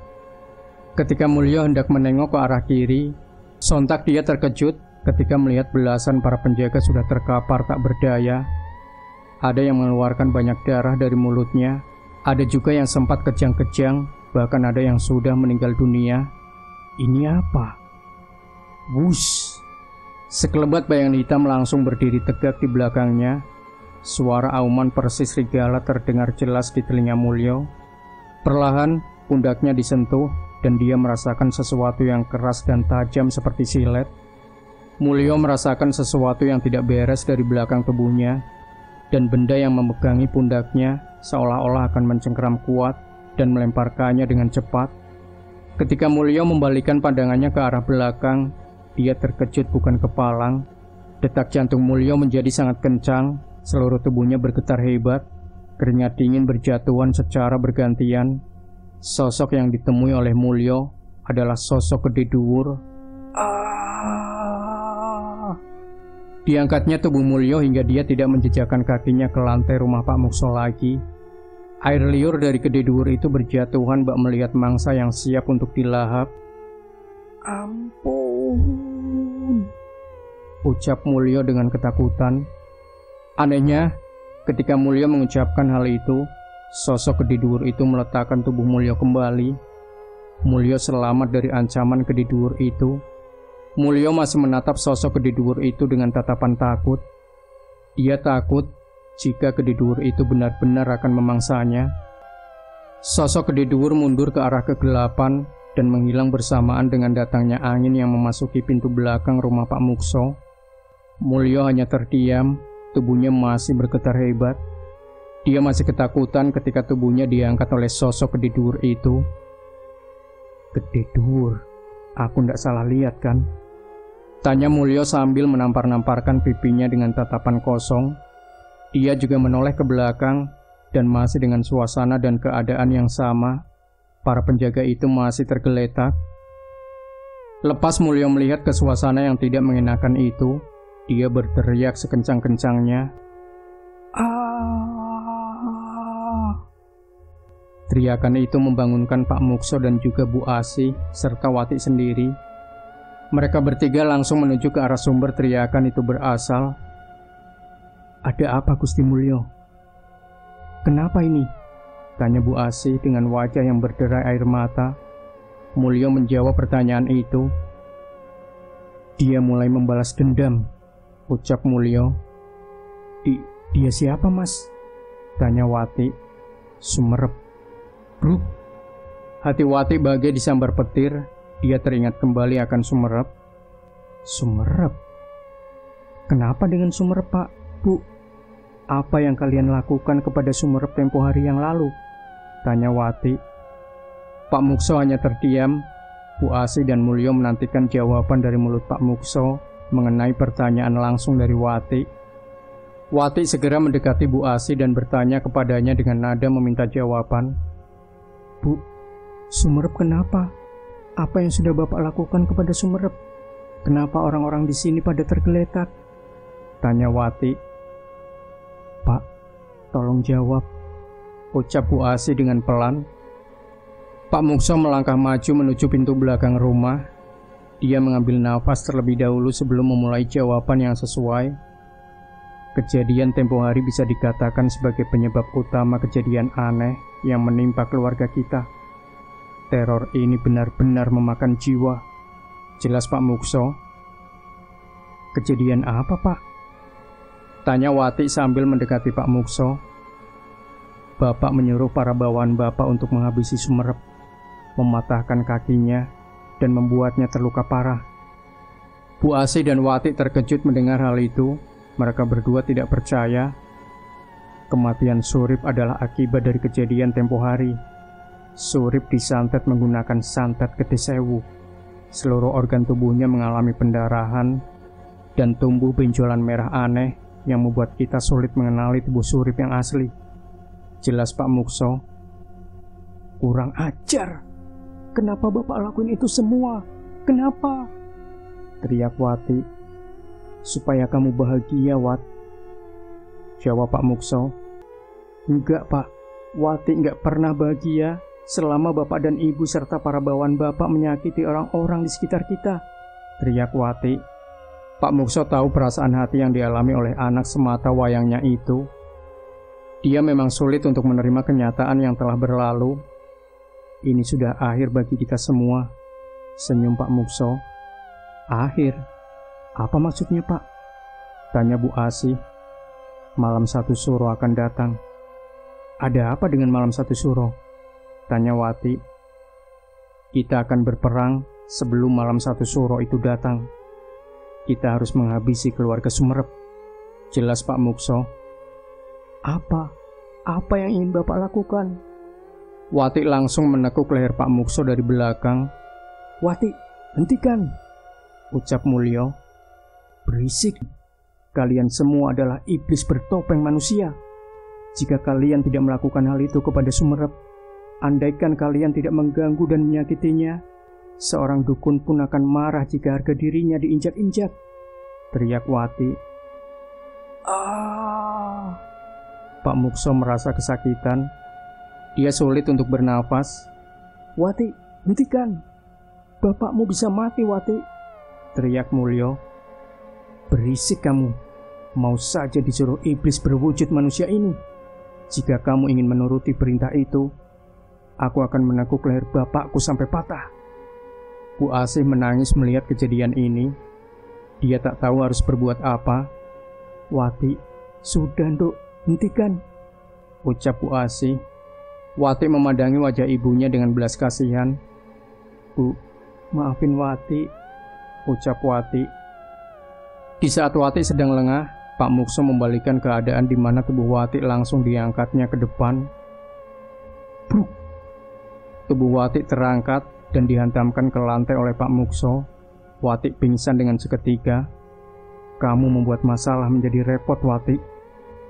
Ketika Mulyo hendak menengok ke arah kiri, sontak dia terkejut ketika melihat belasan para penjaga sudah terkapar tak berdaya. Ada yang mengeluarkan banyak darah dari mulutnya, ada juga yang sempat kejang-kejang, bahkan ada yang sudah meninggal dunia. Ini apa? Wush! Sekelebat bayangan hitam langsung berdiri tegak di belakangnya. Suara auman persis serigala terdengar jelas di telinga Mulyo. Perlahan, pundaknya disentuh dan dia merasakan sesuatu yang keras dan tajam seperti silet. Mulyo merasakan sesuatu yang tidak beres dari belakang tubuhnya, dan benda yang memegangi pundaknya seolah-olah akan mencengkeram kuat dan melemparkannya dengan cepat. Ketika Mulyo membalikkan pandangannya ke arah belakang, dia terkejut bukan kepalang. Detak jantung Mulyo menjadi sangat kencang, seluruh tubuhnya bergetar hebat, keringat dingin berjatuhan secara bergantian. Sosok yang ditemui oleh Mulyo adalah sosok gede dhuwur. Diangkatnya tubuh Mulyo hingga dia tidak menjejakkan kakinya ke lantai rumah Pak Mukso lagi. Air liur dari gede dhuwur itu berjatuhan bak melihat mangsa yang siap untuk dilahap. Ampun, ucap Mulyo dengan ketakutan. Anehnya, ketika Mulyo mengucapkan hal itu, sosok gede dhuwur itu meletakkan tubuh Mulyo kembali. Mulyo selamat dari ancaman gede dhuwur itu. Mulyo masih menatap sosok gede dhuwur itu dengan tatapan takut. Dia takut jika gede dhuwur itu benar-benar akan memangsanya. Sosok gede dhuwur mundur ke arah kegelapan dan menghilang bersamaan dengan datangnya angin yang memasuki pintu belakang rumah Pak Mukso. Mulyo hanya terdiam, tubuhnya masih bergetar hebat. Dia masih ketakutan ketika tubuhnya diangkat oleh sosok gede dhuwur itu. Gede dhuwur, aku ndak salah lihat kan? Tanya Mulyo sambil menampar-namparkan pipinya dengan tatapan kosong. Dia juga menoleh ke belakang dan masih dengan suasana dan keadaan yang sama. Para penjaga itu masih tergeletak. Lepas Mulyo melihat ke suasana yang tidak mengenakan itu, dia berteriak sekencang-kencangnya. Teriakan itu membangunkan Pak Mukso dan juga Bu Asih serta Wati sendiri. Mereka bertiga langsung menuju ke arah sumber teriakan itu berasal. Ada apa Gusti Mulyo? Kenapa ini? Tanya Bu Asih dengan wajah yang berderai air mata. Mulyo menjawab pertanyaan itu. Dia mulai membalas dendam, ucap Mulyo. Dia siapa mas? Tanya Wati. Sumerep. Bruk. Hati Wati bagai disambar petir. Dia teringat kembali akan Sumerep. Sumerep? Kenapa dengan Sumerep, Pak? Bu, apa yang kalian lakukan kepada Sumerep tempo hari yang lalu? Tanya Wati. Pak Mukso hanya terdiam. Bu Asih dan Mulyo menantikan jawaban dari mulut Pak Mukso mengenai pertanyaan langsung dari Wati. Wati segera mendekati Bu Asih dan bertanya kepadanya dengan nada meminta jawaban. Bu, Sumerep kenapa? Apa yang sudah Bapak lakukan kepada Sumerep? Kenapa orang-orang di sini pada tergeletak? Tanya Wati. Pak, tolong jawab, ucap Bu Asih dengan pelan. Pak Mukso melangkah maju menuju pintu belakang rumah. Dia mengambil nafas terlebih dahulu sebelum memulai jawaban yang sesuai. Kejadian tempo hari bisa dikatakan sebagai penyebab utama kejadian aneh yang menimpa keluarga kita. Teror ini benar-benar memakan jiwa. Jelas Pak Mukso. Kejadian apa, Pak? Tanya Wati sambil mendekati Pak Mukso. Bapak menyuruh para bawahan Bapak untuk menghabisi Sumerep, mematahkan kakinya, dan membuatnya terluka parah. Bu Asih dan Wati terkejut mendengar hal itu. Mereka berdua tidak percaya. Kematian Surip adalah akibat dari kejadian tempo hari. Surip disantet menggunakan santet Gede Sewu. Seluruh organ tubuhnya mengalami pendarahan dan tumbuh benjolan merah aneh yang membuat kita sulit mengenali tubuh Surip yang asli. Jelas Pak Mukso. Kurang ajar. Kenapa Bapak lakuin itu semua? Kenapa? Teriak Wati. Supaya kamu bahagia, Wat. Jawab Pak Mukso. Enggak, Pak. Wati enggak pernah bahagia selama Bapak dan Ibu serta para bawahan Bapak menyakiti orang-orang di sekitar kita. Teriak Wati. Pak Mukso tahu perasaan hati yang dialami oleh anak semata wayangnya itu. Dia memang sulit untuk menerima kenyataan yang telah berlalu. Ini sudah akhir bagi kita semua. Senyum Pak Mukso. Akhir? Apa maksudnya, Pak? Tanya Bu Asih. Malam satu suro akan datang. Ada apa dengan malam satu suro? Tanya Wati. Kita akan berperang sebelum malam satu suro itu datang. Kita harus menghabisi keluarga Sumerep. Jelas Pak Mukso. Apa? Apa yang ingin Bapak lakukan? Wati langsung menekuk leher Pak Mukso dari belakang. Wati, hentikan! Ucap Mulyo. Berisik. Kalian semua adalah iblis bertopeng manusia. Jika kalian tidak melakukan hal itu kepada Sumerep, andaikan kalian tidak mengganggu dan menyakitinya, seorang dukun pun akan marah jika harga dirinya diinjak-injak. Teriak Wati. Pak Mukso merasa kesakitan. Dia sulit untuk bernafas. Wati, hentikan. Bapakmu bisa mati, Wati. Teriak Mulyo. Berisik kamu. Mau saja disuruh iblis berwujud manusia ini. Jika kamu ingin menuruti perintah itu, aku akan menekuk leher bapakku sampai patah. Bu Asih menangis melihat kejadian ini. Dia tak tahu harus berbuat apa. Wati, sudah Nduk, hentikan. Ucap Bu Asih. Wati memandangi wajah ibunya dengan belas kasihan. Bu, maafin Wati. Ucap Wati. Di saat Wati sedang lengah, Pak Mukso membalikkan keadaan di mana tubuh Wati langsung diangkatnya ke depan. Bruk. Tubuh Wati terangkat dan dihantamkan ke lantai oleh Pak Mukso. Wati pingsan dengan seketika. Kamu membuat masalah menjadi repot, Wati.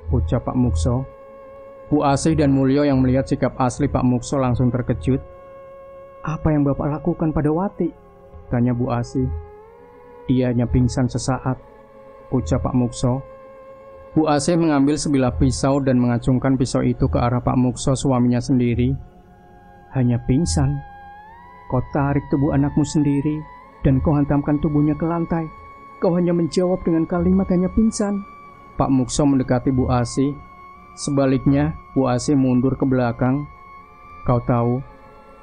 Ucap Pak Mukso. Bu Asih dan Mulyo yang melihat sikap asli Pak Mukso langsung terkejut. Apa yang Bapak lakukan pada Wati? Tanya Bu Asih. Dia hanya pingsan sesaat. Ucap Pak Mukso. Bu Asih mengambil sebilah pisau dan mengacungkan pisau itu ke arah Pak Mukso suaminya sendiri. Hanya pingsan. Kau tarik tubuh anakmu sendiri dan kau hantamkan tubuhnya ke lantai. Kau hanya menjawab dengan kalimat hanya pingsan. Pak Mukso mendekati Bu Asih. Sebaliknya, Bu Asih mundur ke belakang. Kau tahu,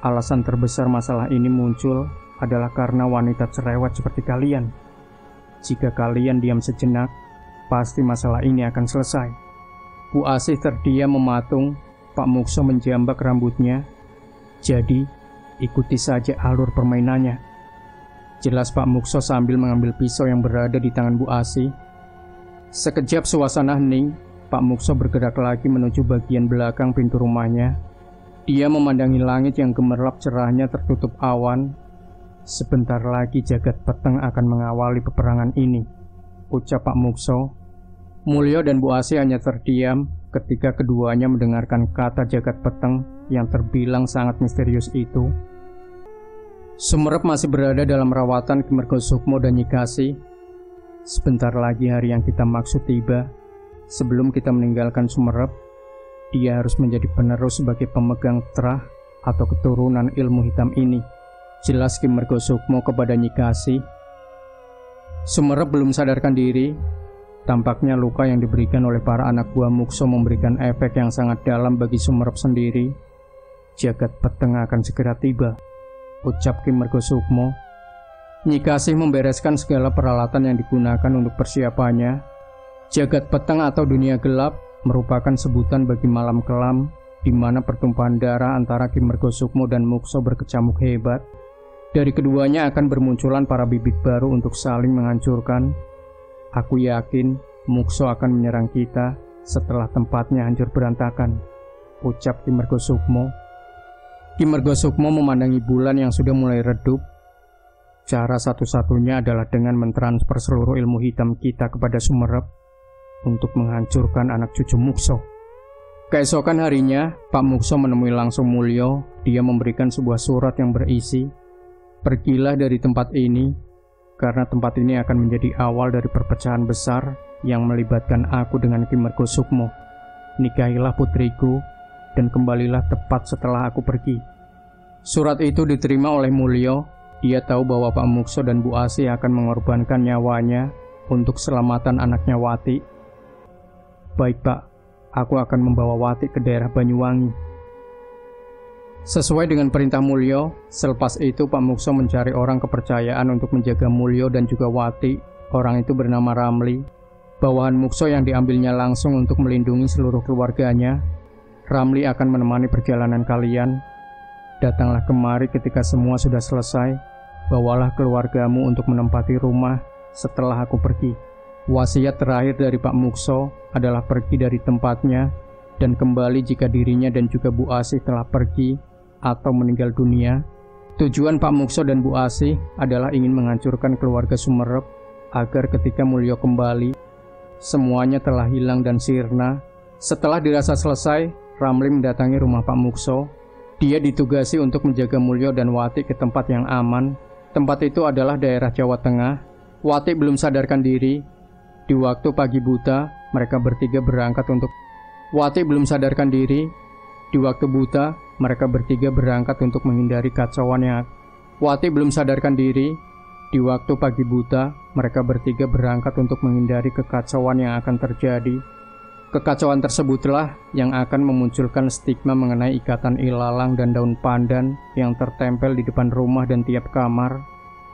alasan terbesar masalah ini muncul adalah karena wanita cerewet seperti kalian. Jika kalian diam sejenak, pasti masalah ini akan selesai. Bu Asih terdiam mematung. Pak Mukso menjambak rambutnya. Jadi, ikuti saja alur permainannya. Jelas Pak Mukso sambil mengambil pisau yang berada di tangan Bu Asih. Sekejap suasana hening. Pak Mukso bergerak lagi menuju bagian belakang pintu rumahnya. Dia memandangi langit yang gemerlap cerahnya tertutup awan. Sebentar lagi jagat peteng akan mengawali peperangan ini. Ucap Pak Mukso. Mulyo dan Bu Asih hanya terdiam ketika keduanya mendengarkan kata jagat peteng yang terbilang sangat misterius itu. Sumerep masih berada dalam rawatan Ki Mergosukmo dan Nyi Kasih. Sebentar lagi hari yang kita maksud tiba. Sebelum kita meninggalkan Sumerep, dia harus menjadi penerus sebagai pemegang terah atau keturunan ilmu hitam ini. Jelas Ki Mergosukmo kepada Nyi Kasih. Sumerep belum sadarkan diri. Tampaknya luka yang diberikan oleh para anak buah Mukso memberikan efek yang sangat dalam bagi Sumerep sendiri. Jagat peteng akan segera tiba. Ucap Ki Mergosukmo. Nyi Kasih membereskan segala peralatan yang digunakan untuk persiapannya. Jagat peteng atau dunia gelap merupakan sebutan bagi malam kelam di mana pertumpahan darah antara Ki Mergosukmo dan Mukso berkecamuk hebat. Dari keduanya akan bermunculan para bibit baru untuk saling menghancurkan. Aku yakin Mukso akan menyerang kita setelah tempatnya hancur berantakan. Ucap Ki Mergosukmo. Ki Mergosukmo memandangi bulan yang sudah mulai redup. Cara satu-satunya adalah dengan mentransfer seluruh ilmu hitam kita kepada Sumerep untuk menghancurkan anak cucu Mukso. Keesokan harinya, Pak Mukso menemui langsung Mulyo. Dia memberikan sebuah surat yang berisi, "Pergilah dari tempat ini, karena tempat ini akan menjadi awal dari perpecahan besar yang melibatkan aku dengan Ki Mergosukmo. Nikahilah putriku, dan kembalilah tepat setelah aku pergi." Surat itu diterima oleh Mulyo. Dia tahu bahwa Pak Mukso dan Bu Asih akan mengorbankan nyawanya untuk keselamatan anaknya Wati. "Baik Pak, aku akan membawa Wati ke daerah Banyuwangi." Sesuai dengan perintah Mulyo, selepas itu Pak Mukso mencari orang kepercayaan untuk menjaga Mulyo dan juga Wati. Orang itu bernama Ramli. Bawahan Mukso yang diambilnya langsung untuk melindungi seluruh keluarganya. "Ramli akan menemani perjalanan kalian. Datanglah kemari ketika semua sudah selesai. Bawalah keluargamu untuk menempati rumah setelah aku pergi." Wasiat terakhir dari Pak Mukso adalah pergi dari tempatnya dan kembali jika dirinya dan juga Bu Asih telah pergi atau meninggal dunia. Tujuan Pak Mukso dan Bu Asih adalah ingin menghancurkan keluarga Sumerep agar ketika Mulyo kembali, semuanya telah hilang dan sirna. Setelah dirasa selesai, Ramli mendatangi rumah Pak Mukso. Dia ditugasi untuk menjaga Mulyo dan Wati ke tempat yang aman. Tempat itu adalah daerah Jawa Tengah. Wati belum sadarkan diri. Di waktu pagi buta, mereka bertiga berangkat untuk menghindari kacauan yang kekacauan yang akan terjadi. Kekacauan tersebutlah yang akan memunculkan stigma mengenai ikatan ilalang dan daun pandan yang tertempel di depan rumah dan tiap kamar.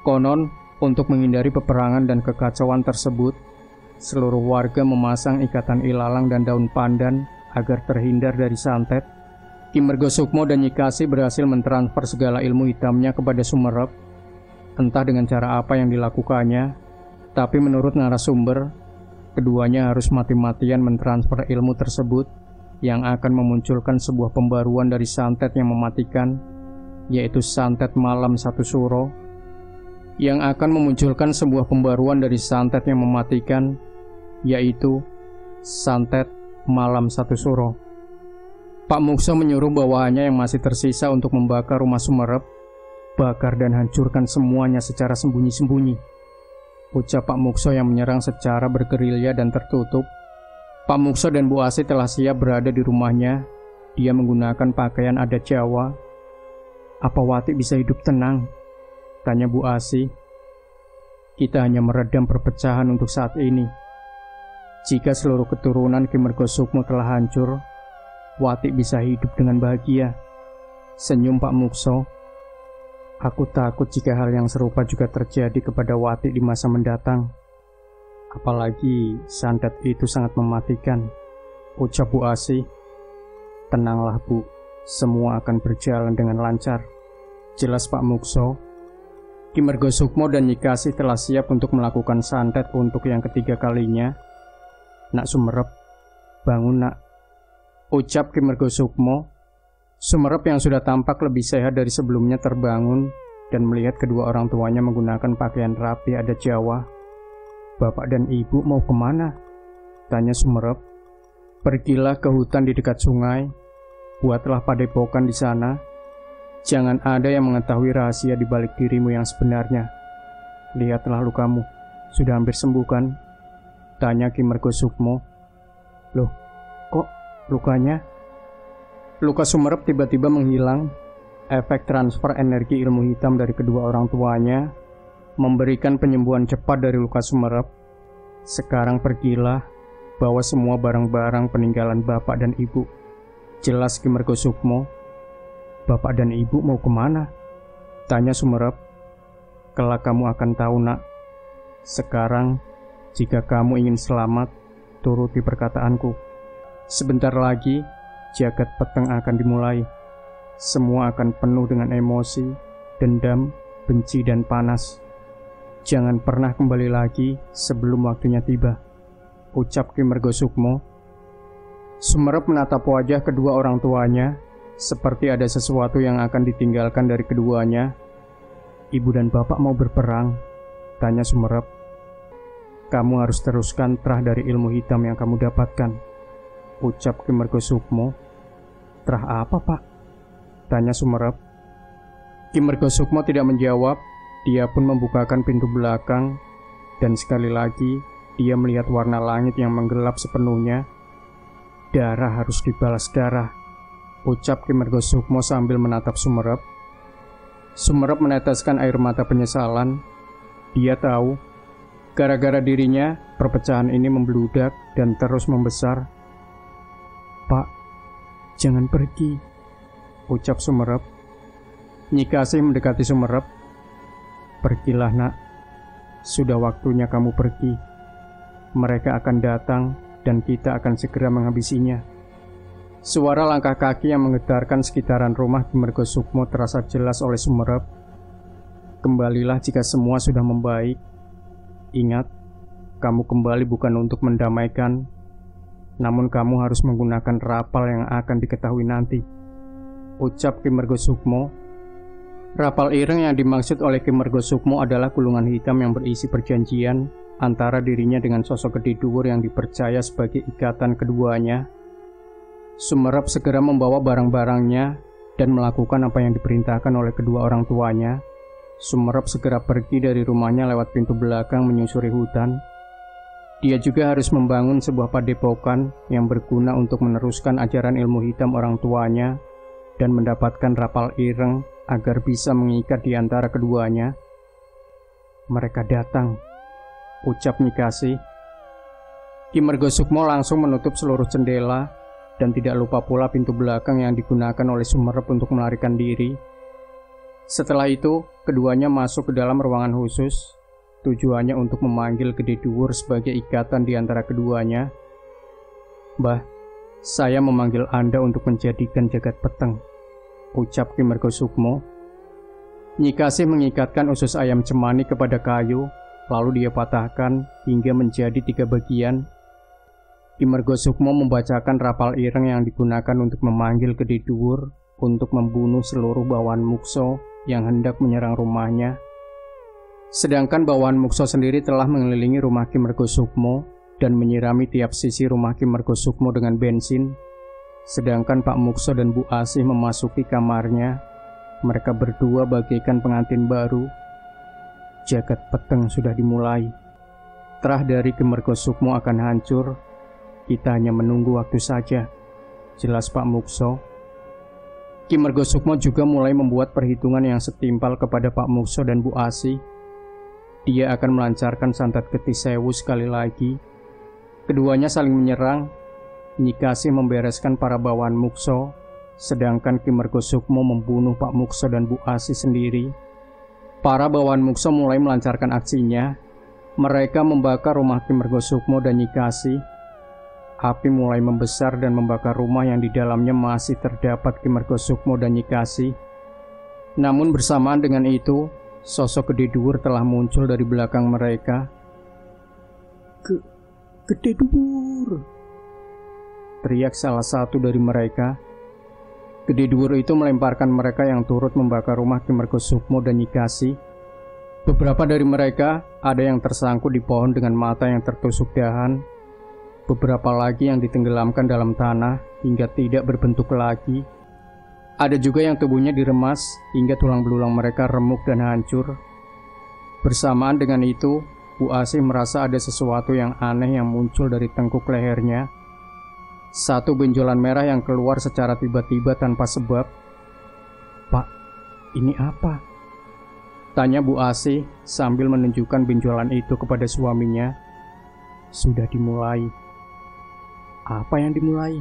Konon, untuk menghindari peperangan dan kekacauan tersebut, seluruh warga memasang ikatan ilalang dan daun pandan agar terhindar dari santet. Ki Mergosukmo dan Nyi Kasih berhasil mentransfer segala ilmu hitamnya kepada Sumerep. Entah dengan cara apa yang dilakukannya, tapi menurut narasumber, keduanya harus mati-matian mentransfer ilmu tersebut yang akan memunculkan sebuah pembaruan dari santet yang mematikan, yaitu santet malam satu suro. Yang akan memunculkan sebuah pembaruan dari santet yang mematikan, yaitu santet malam satu suro. Pak Mukso menyuruh bawahannya yang masih tersisa untuk membakar rumah Sumerep. "Bakar dan hancurkan semuanya secara sembunyi-sembunyi," ucap Pak Mukso yang menyerang secara bergerilya dan tertutup. Pak Mukso dan Bu Asih telah siap berada di rumahnya. Dia menggunakan pakaian adat Jawa. "Apa Wati bisa hidup tenang?" tanya Bu Asih. "Kita hanya meredam perpecahan untuk saat ini. Jika seluruh keturunan Ki Mergosukmo telah hancur, Wati bisa hidup dengan bahagia," senyum Pak Mukso. "Aku takut jika hal yang serupa juga terjadi kepada Wati di masa mendatang. Apalagi santet itu sangat mematikan," ucap Bu Asih. "Tenanglah Bu, semua akan berjalan dengan lancar," jelas Pak Mukso. Ki Mergosukmo dan Nyi Kasih telah siap untuk melakukan santet untuk yang ketiga kalinya. "Nak Sumerep, bangun nak," ucap Ki Mergosukmo. Sumerep yang sudah tampak lebih sehat dari sebelumnya terbangun dan melihat kedua orang tuanya menggunakan pakaian rapi adat Jawa. "Bapak dan Ibu mau kemana?" tanya Sumerep. "Pergilah ke hutan di dekat sungai. Buatlah padepokan di sana. Jangan ada yang mengetahui rahasia di balik dirimu yang sebenarnya. Lihatlah lukamu, sudah hampir sembuh kan?" tanya Ki Mergosukmo. "Loh, kok lukanya?" Luka Sumerep tiba-tiba menghilang. Efek transfer energi ilmu hitam dari kedua orang tuanya memberikan penyembuhan cepat dari luka Sumerep. "Sekarang pergilah, bawa semua barang-barang peninggalan bapak dan ibu," jelas Ki Mergosukmo. "Bapak dan ibu mau kemana?" tanya Sumerep. "Kelak kamu akan tahu nak. Sekarang, jika kamu ingin selamat, turuti perkataanku. Sebentar lagi, jagat peteng akan dimulai. Semua akan penuh dengan emosi, dendam, benci, dan panas. Jangan pernah kembali lagi sebelum waktunya tiba," ucap Ki Mergosukmo. Sumerep menatap wajah kedua orang tuanya, seperti ada sesuatu yang akan ditinggalkan dari keduanya. "Ibu dan bapak mau berperang?" tanya Sumerep. "Kamu harus teruskan terah dari ilmu hitam yang kamu dapatkan," ucap Ki Mergosukmo. Terah apa, Pak? Tanya Sumerep. Ki Mergosukmo tidak menjawab. Dia pun membukakan pintu belakang, dan sekali lagi dia melihat warna langit yang menggelap sepenuhnya. Darah harus dibalas darah, ucap Ki Mergosukmo sambil menatap Sumerep. Sumerep meneteskan air mata penyesalan. Dia tahu, gara-gara dirinya, perpecahan ini membludak dan terus membesar. Pak, jangan pergi, ucap Sumerep. Nyi Kasih mendekati Sumerep. Pergilah, nak. Sudah waktunya kamu pergi. Mereka akan datang dan kita akan segera menghabisinya. Suara langkah kaki yang menggetarkan sekitaran rumah Ki Mergosukmo terasa jelas oleh Sumerep. Kembalilah jika semua sudah membaik. Ingat, kamu kembali bukan untuk mendamaikan, namun kamu harus menggunakan rapal yang akan diketahui nanti, ucap Ki Mergosukmo. Rapal ireng yang dimaksud oleh Ki Mergosukmo adalah gulungan hitam yang berisi perjanjian antara dirinya dengan sosok Gede Dhuwur yang dipercaya sebagai ikatan keduanya. Sumerep segera membawa barang-barangnya dan melakukan apa yang diperintahkan oleh kedua orang tuanya. Sumerep segera pergi dari rumahnya lewat pintu belakang menyusuri hutan. Dia juga harus membangun sebuah padepokan yang berguna untuk meneruskan ajaran ilmu hitam orang tuanya dan mendapatkan rapal ireng agar bisa mengikat di antara keduanya. Mereka datang, ucap Nyi Kasih. Ki Mergosukmo langsung menutup seluruh jendela dan tidak lupa pula pintu belakang yang digunakan oleh Sumerep untuk melarikan diri. Setelah itu, keduanya masuk ke dalam ruangan khusus, tujuannya untuk memanggil Gede Dhuwur sebagai ikatan di antara keduanya. Mbah, saya memanggil Anda untuk menjadikan jagat peteng, ucap Ki Mergosukmo. Nyi Kasih mengikatkan usus ayam cemani kepada kayu, lalu dia patahkan hingga menjadi 3 bagian. Ki Mergosukmo membacakan rapal ireng yang digunakan untuk memanggil Gede Dhuwur untuk membunuh seluruh bawahan Mukso yang hendak menyerang rumahnya. Sedangkan bawahan Mukso sendiri telah mengelilingi rumah Ki Mergosukmo dan menyirami tiap sisi rumah Ki Mergosukmo dengan bensin. Sedangkan Pak Mukso dan Bu Asih memasuki kamarnya. Mereka berdua bagaikan pengantin baru. Jagat peteng sudah dimulai. Terah dari Ki Mergosukmo akan hancur. Kita hanya menunggu waktu saja, jelas Pak Mukso. Ki Mergosukmo juga mulai membuat perhitungan yang setimpal kepada Pak Mukso dan Bu Asih. Dia akan melancarkan santet Geti Sewu sekali lagi. Keduanya saling menyerang. Nyi Kasih membereskan para bawahan Mukso, sedangkan Ki Mergosukmo membunuh Pak Mukso dan Bu Asih sendiri. Para bawahan Mukso mulai melancarkan aksinya. Mereka membakar rumah Ki Mergosukmo dan Nyi Kasih. Api mulai membesar dan membakar rumah yang di dalamnya masih terdapat Ki Mergosukmo dan Nyi Kasih. Namun bersamaan dengan itu, sosok Gede Dhuwur telah muncul dari belakang mereka. Gede Dhuwur, teriak salah satu dari mereka. Gede Dhuwur itu melemparkan mereka yang turut membakar rumah Ki Mergosukmo dan Nyi Kasih. Beberapa dari mereka ada yang tersangkut di pohon dengan mata yang tertusuk dahan. Beberapa lagi yang ditenggelamkan dalam tanah hingga tidak berbentuk lagi. Ada juga yang tubuhnya diremas hingga tulang belulang mereka remuk dan hancur. Bersamaan dengan itu, Bu Asih merasa ada sesuatu yang aneh yang muncul dari tengkuk lehernya. Satu benjolan merah yang keluar secara tiba-tiba tanpa sebab. Pak, ini apa? Tanya Bu Asih sambil menunjukkan benjolan itu kepada suaminya. Sudah dimulai. Apa yang dimulai?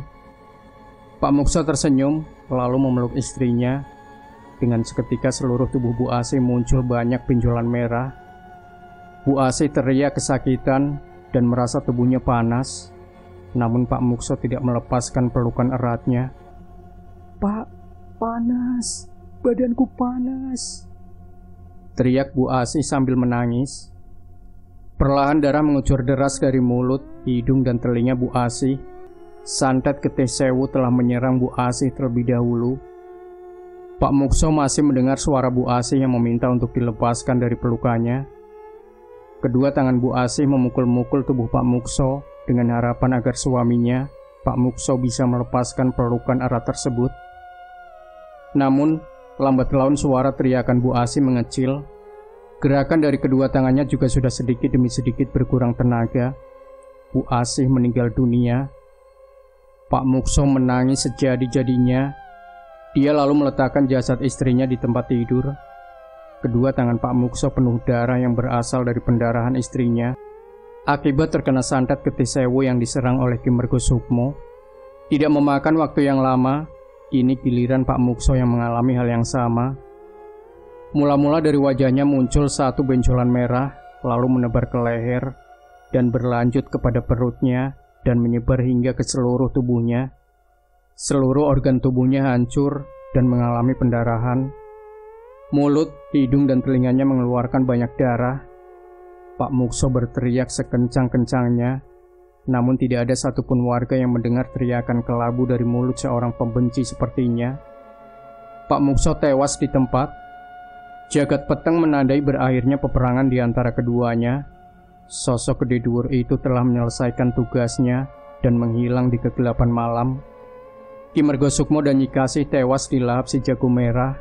Pak Mukso tersenyum lalu memeluk istrinya. Dengan seketika seluruh tubuh Bu Asih muncul banyak benjolan merah. Bu Asih teriak kesakitan dan merasa tubuhnya panas. Namun Pak Mukso tidak melepaskan pelukan eratnya. Pak, panas, badanku panas, teriak Bu Asih sambil menangis. Perlahan darah mengucur deras dari mulut, hidung dan telinga Bu Asih. Santet Geti Sewu telah menyerang Bu Asih terlebih dahulu. Pak Mukso masih mendengar suara Bu Asih yang meminta untuk dilepaskan dari pelukannya. Kedua tangan Bu Asih memukul-mukul tubuh Pak Mukso dengan harapan agar suaminya, Pak Mukso bisa melepaskan pelukan erat tersebut. Namun, lambat laun suara teriakan Bu Asih mengecil. Gerakan dari kedua tangannya juga sudah sedikit demi sedikit berkurang tenaga. Bu Asih meninggal dunia. Pak Mukso menangis sejadi-jadinya. Dia lalu meletakkan jasad istrinya di tempat tidur. Kedua tangan Pak Mukso penuh darah yang berasal dari pendarahan istrinya akibat terkena santet Getih Sewu yang diserang oleh Ki Mergosukmo. Tidak memakan waktu yang lama, kini giliran Pak Mukso yang mengalami hal yang sama. Mula-mula dari wajahnya muncul satu benjolan merah, lalu menebar ke leher, dan berlanjut kepada perutnya, dan menyebar hingga ke seluruh tubuhnya. Seluruh organ tubuhnya hancur dan mengalami pendarahan. Mulut, hidung, dan telinganya mengeluarkan banyak darah. Pak Mukso berteriak sekencang-kencangnya, namun tidak ada satupun warga yang mendengar teriakan kelabu dari mulut seorang pembenci sepertinya. Pak Mukso tewas di tempat. Jagat peteng menandai berakhirnya peperangan di antara keduanya. Sosok Gede Dhuwur itu telah menyelesaikan tugasnya dan menghilang di kegelapan malam. Ki Mergosukmo dan Nyi Kasih tewas dilahap si Jago Merah,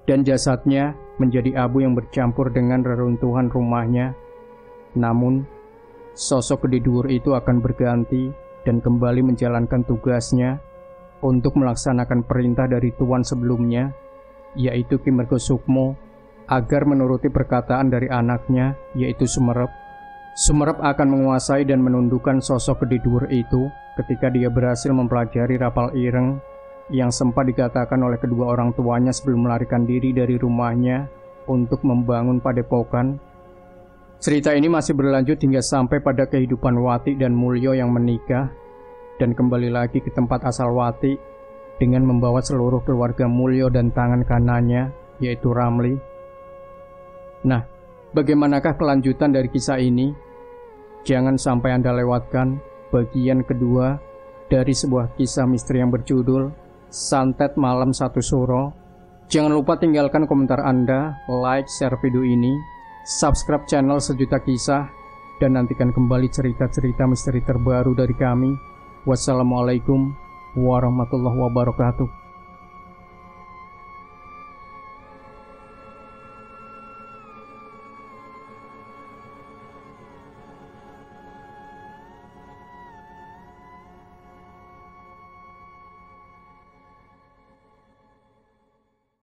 dan jasadnya menjadi abu yang bercampur dengan reruntuhan rumahnya. Namun, sosok Gede Dhuwur itu akan berganti dan kembali menjalankan tugasnya untuk melaksanakan perintah dari tuan sebelumnya, yaitu Ki Mergosukmo, agar menuruti perkataan dari anaknya, yaitu Sumerep. Sumerep akan menguasai dan menundukkan sosok Gede Dhuwur itu ketika dia berhasil mempelajari rapal ireng yang sempat dikatakan oleh kedua orang tuanya sebelum melarikan diri dari rumahnya untuk membangun padepokan. Cerita ini masih berlanjut hingga sampai pada kehidupan Wati dan Mulyo yang menikah dan kembali lagi ke tempat asal Wati dengan membawa seluruh keluarga Mulyo dan tangan kanannya, yaitu Ramli. Nah, bagaimanakah kelanjutan dari kisah ini? Jangan sampai Anda lewatkan bagian kedua dari sebuah kisah misteri yang berjudul Santet Malam Satu Suro. Jangan lupa tinggalkan komentar Anda, like, share video ini, subscribe channel Sejuta Kisah, dan nantikan kembali cerita-cerita misteri terbaru dari kami. Wassalamualaikum warahmatullahi wabarakatuh.